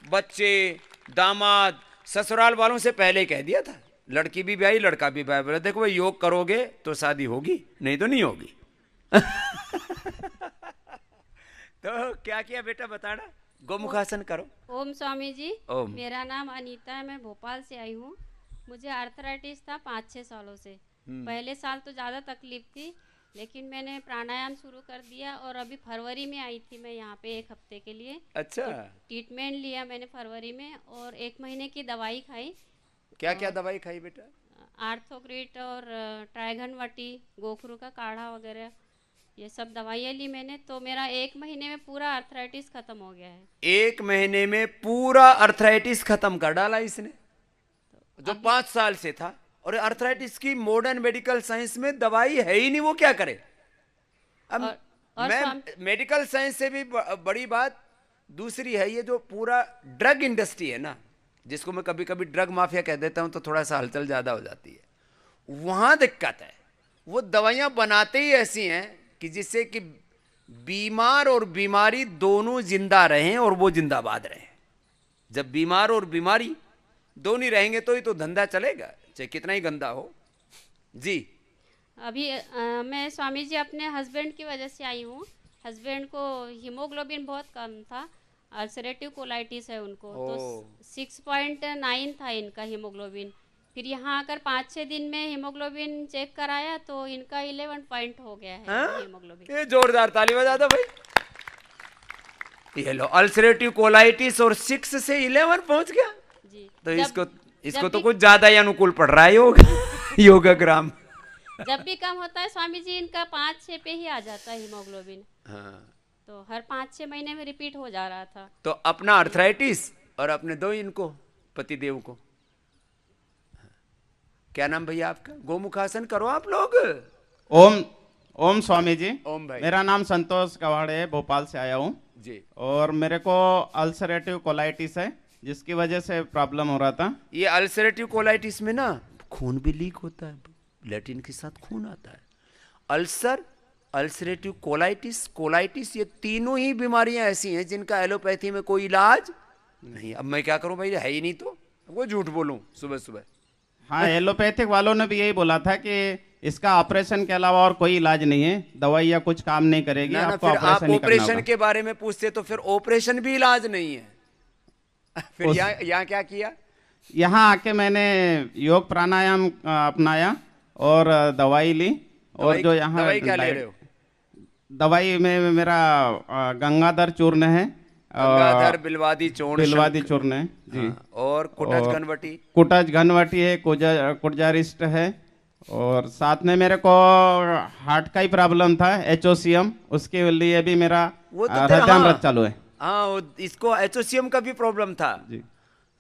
बच्चे, दामाद, ससुराल वालों से पहले ही कह दिया था, लड़की भी ब्याही लड़का भी ब्याही। बोले देखो भाई योग करोगे तो शादी होगी, नहीं तो नहीं होगी। तो क्या किया बेटा बताना? गोमुखासन करो। ओम स्वामी जी। ओम। मेरा नाम अनीता है, मैं भोपाल से आई हूँ। मुझे आर्थराइटिस था 5-6 सालों से। पहले साल तो ज़्यादा तकलीफ थी, लेकिन मैंने प्राणायाम शुरू कर दिया, और अभी फरवरी में आई थी मैं यहाँ पे 1 हफ्ते के लिए। अच्छा। तो ट्रीटमेंट लिया मैंने फरवरी में, और 1 महीने की दवाई खाई। क्या क्या दवाई खाई बेटा? आर्थोग्रिट और ट्राइगन वटी, गोखरू का काढ़ा वगैरह, ये सब दवाइयाँ ली मैंने। तो मेरा 1 महीने में पूरा आर्थराइटिस खत्म हो गया है। 1 महीने में पूरा आर्थराइटिस खत्म कर डाला इसने, जो 5 साल से था। और आर्थराइटिस की मॉडर्न मेडिकल साइंस में दवाई है ही नहीं, वो क्या करे? अब मैं मेडिकल साइंस से भी बड़ी बात दूसरी है ये जो पूरा ड्रग इंडस्ट्री है ना, जिसको मैं कभी कभी ड्रग माफिया कह देता हूं तो थोड़ा सा हलचल ज्यादा हो जाती है, वहां दिक्कत है। वो दवाइयां बनाते ही ऐसी हैं कि जिससे कि बीमार और बीमारी दोनों जिंदा रहें और वो जिंदाबाद रहें। जब बीमार और बीमारी दोनों रहेंगे तो ही तो धंधा चलेगा, चाहे कितना ही गंदा हो। जी अभी मैं स्वामी जी अपने हस्बैंड की वजह से आई हूँ। हस्बैंड को हीमोग्लोबिन बहुत कम था, अल्सरेटिव कोलाइटिस है उनको, तो 6.9 था इनका हीमोग्लोबिन। फिर यहाँ आकर 5-6 दिन में हीमोग्लोबिन चेक कराया तो इनका 11 पॉइंट हो गया है हीमोग्लोबिन। ये जोरदार ताली बजा दो भाई। ये लो, अल्सरेटिव कोलाइटिस और 6 से 11 पहुंच गया जी। तो इसको तो कुछ ज्यादा ही अनुकूल पड़ रहा है योगाग्राम। जब भी कम होता है स्वामी जी इनका 5-6 पे ही आ जाता है हीमोग्लोबिन। हाँ। तो हर 5-6 महीने में रिपीट हो जा रहा था। तो अपना अर्थराइटिस और अपने दो इनको पतिदेव को, क्या नाम भैया आपका? गोमुखासन करो आप लोग। ओम स्वामी जी। ओम भाई। मेरा नाम संतोष गवाड़े है, भोपाल से आया हूँ जी। और मेरे को अल्सरेटिव कोलाइटिस है जिसकी वजह से प्रॉब्लम हो रहा था। ये अल्सरेटिव कोलाइटिस में ना खून भी लीक होता है, लैट्रिन के साथ खून आता है। अल्सर, अल्सरेटिव कोलाइटिस ये तीनों ही बीमारियां ऐसी हैं जिनका एलोपैथी में कोई इलाज नहीं। अब मैं क्या करूं भाई, है ही नहीं तो वो झूठ बोलूं सुबह सुबह। हाँ, एलोपैथिक वालों ने भी यही बोला था कि इसका ऑपरेशन के अलावा और कोई इलाज नहीं है, दवाई या कुछ काम नहीं करेगी, आपको आप ऑपरेशन ऑपरेशन के बारे में पूछते तो फिर ऑपरेशन भी इलाज नहीं है। फिर यहाँ क्या किया? यहाँ आके मैंने योग प्राणायाम अपनाया और दवाई ली। और जो यहाँ दवाई क्या ले रहे हो? दवाई में मेरा गंगाधर चूर्ण है, गंगाधर बिलवादी चूर्ण है जी। और कुटज घनवटी है, कुटजारिस्ट है। और साथ में मेरे को हार्ट का ही प्रॉब्लम था, एचओसीएम, उसके लिए भी मेरा हृदयामृत चालू है। हाँ, इसको एचओसीएम का भी प्रॉब्लम था जी।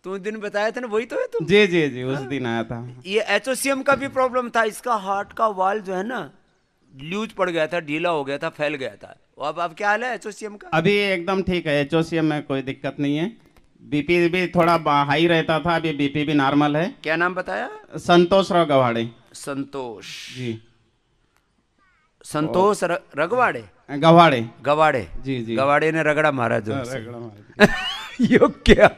तुम दिन बताया था ना, वही तो है तुम? जी जी जी, उस दिन आया था। ये एचओसीएम का भी प्रॉब्लम था। इसका हार्ट का वाल्व जो है ना लूज पड़ गया था, ढीला हो गया था, फैल गया था। अब क्या हाल है एचओसीएम का? अभी एकदम ठीक है, एचओसीएम में कोई दिक्कत नहीं है। बीपी भी थोड़ा हाई रहता था, अभी बीपी भी नॉर्मल है। क्या नाम बताया? संतोष राव गवाड़े। संतोष जी। संतोष रगवाड़े गवाड़े जी जी। गवाड़े ने रगड़ा मारा जो योग क्या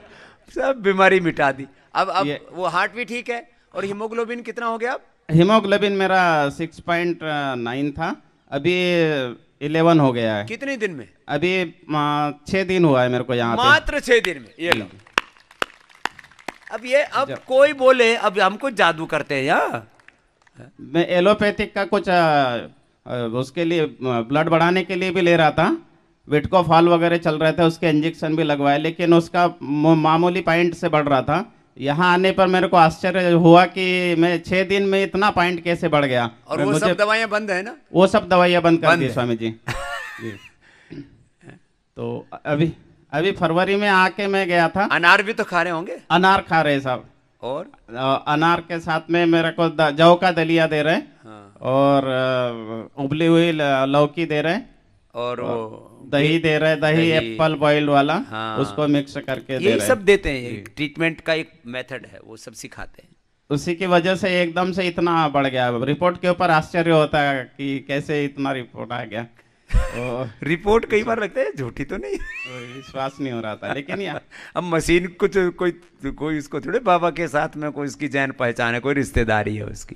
सब बीमारी मिटा दी। अब वो हार्ट भी ठीक है। और हीमोग्लोबिन कितना हो गया? अब हीमोग्लोबिन मेरा 6.9 था, अभी 11 हो गया है। कितने दिन में? अभी 6 दिन हुआ है मेरे को यहाँ मात्र 6 दिन में। ये लो। अब कोई बोले अब हमको जादू करते हैं या? मैं एलोपैथिक का कुछ उसके लिए ब्लड बढ़ाने के लिए भी ले रहा था, विटकोफॉल वगैरह चल रहे थे, उसके इंजेक्शन भी लगवाए, लेकिन उसका मामूली पॉइंट से बढ़ रहा था। यहाँ आने पर मेरे को आश्चर्य हुआ कि मैं 6 दिन में इतना पॉइंट कैसे बढ़ गया। और वो सब दवाइयाँ बंद है ना? वो सब दवाइयाँ बंद कर दी स्वामी जी। तो अभी फरवरी में आके मैं गया था। अनार भी तो खा रहे होंगे? अनार खा रहे साहब। और अनार के साथ में मेरे को जौ का दलिया दे रहे। हाँ। और उबली हुई लौकी दे रहे और दही दे रहे, दही एप्पल बॉइल्ड वाला। हाँ। उसको मिक्स करके दे ये रहे। सब देते हैं, ये ट्रीटमेंट का एक मेथड है, वो सब सिखाते हैं। उसी की वजह से एकदम से इतना बढ़ गया। रिपोर्ट के ऊपर आश्चर्य होता है कि कैसे इतना रिपोर्ट आ गया। रिपोर्ट कई बार लगता है झूठी तो नहीं, विश्वास नहीं हो रहा था। लेकिन यार अब मशीन कुछ कोई उसको थोड़े बाबा के साथ में कोई उसकी जान पहचान है, कोई रिश्तेदारी है उसकी।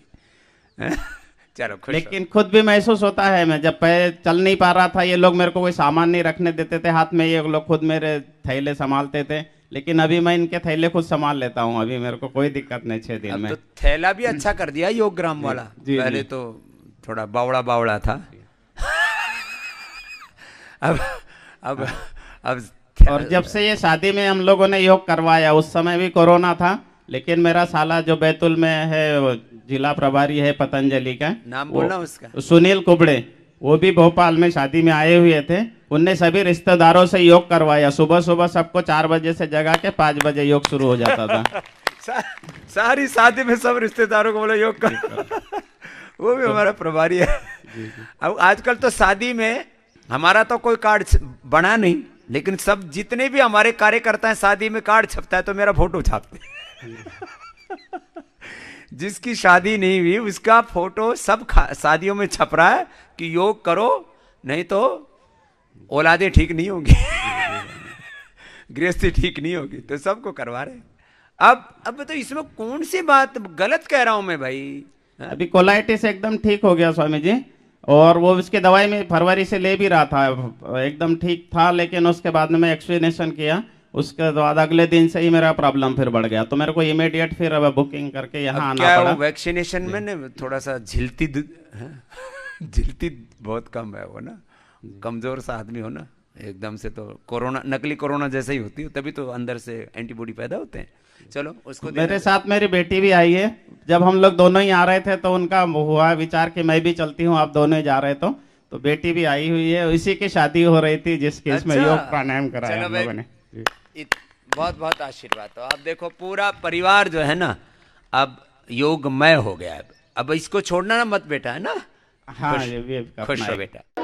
चलो लेकिन खुद भी महसूस होता है। मैं जब चल नहीं पा रहा था, ये लोग मेरे को कोई सामान नहीं रखने देते थे हाथ में, ये लोग खुद मेरे थैले संभालते थे, लेकिन अभी मैं इनके थैले खुद संभाल लेता हूँ। अभी मेरे को कोई दिक्कत नहीं 6 दिन में। तो थैला भी अच्छा कर दिया योगग्राम वाला। पहले तो थोड़ा बावड़ा था। अब और जब से ये शादी में हम लोगों ने योग करवाया, उस समय भी कोरोना था, लेकिन मेरा साला जो बैतुल में है, जिला प्रभारी है पतंजलि का, नाम बोलना उसका, सुनील कुबड़े, वो भी भोपाल में शादी में आए हुए थे। उनने सभी रिश्तेदारों से योग करवाया। सुबह सुबह सबको 4 बजे से जगा के 5 बजे योग शुरू हो जाता था। सारी शादी में सब रिश्तेदारों को बोला योग कर। वो भी हमारा प्रभारी है। अब आजकल तो शादी में हमारा तो कोई कार्ड बना नहीं, लेकिन सब जितने भी हमारे कार्यकर्ता हैं, शादी में कार्ड छपता है तो मेरा फोटो छापते हैं। जिसकी शादी नहीं हुई उसका फोटो सब शादियों में छप रहा है कि योग करो नहीं तो औलादे ठीक नहीं होंगी, गृहस्थी ठीक नहीं होगी, तो सबको करवा रहे। अब तो इसमें कौन सी बात गलत कह रहा हूं मैं भाई? अभी कोलाइटिस एकदम ठीक हो गया स्वामी जी, और वो उसकी दवाई में फरवरी से ले भी रहा था, एकदम ठीक था, लेकिन उसके बाद में मैं एक्सप्लेनेशन किया, उसके बाद अगले दिन से ही मेरा प्रॉब्लम फिर बढ़ गया, तो मेरे को इमीडिएट फिर अब बुकिंग करके यहाँ आना पड़ा। वैक्सीनेशन में ना थोड़ा सा झिलती झिलती बहुत कम है वो ना, कमजोर सा आदमी हो ना एकदम से, तो कोरोना नकली कोरोना जैसे ही होती है, तभी तो अंदर से एंटीबॉडी पैदा होते हैं। चलो उसको मेरे साथ मेरी बेटी भी आई है, जब हम लोग दोनों ही आ रहे थे तो उनका हुआ विचार कि मैं भी चलती हूँ, आप दोनों ही जा रहे तो बेटी भी आई हुई है, इसी की शादी हो रही थी जिस केस में योग प्राणायाम कराया हम लोगों ने। बहुत बहुत आशीर्वाद। तो अब देखो पूरा परिवार जो है ना अब योगमय हो गया है। अब इसको छोड़ना ना मत बेटा, है ना? हाँ, ये भी खुश हो बेटा।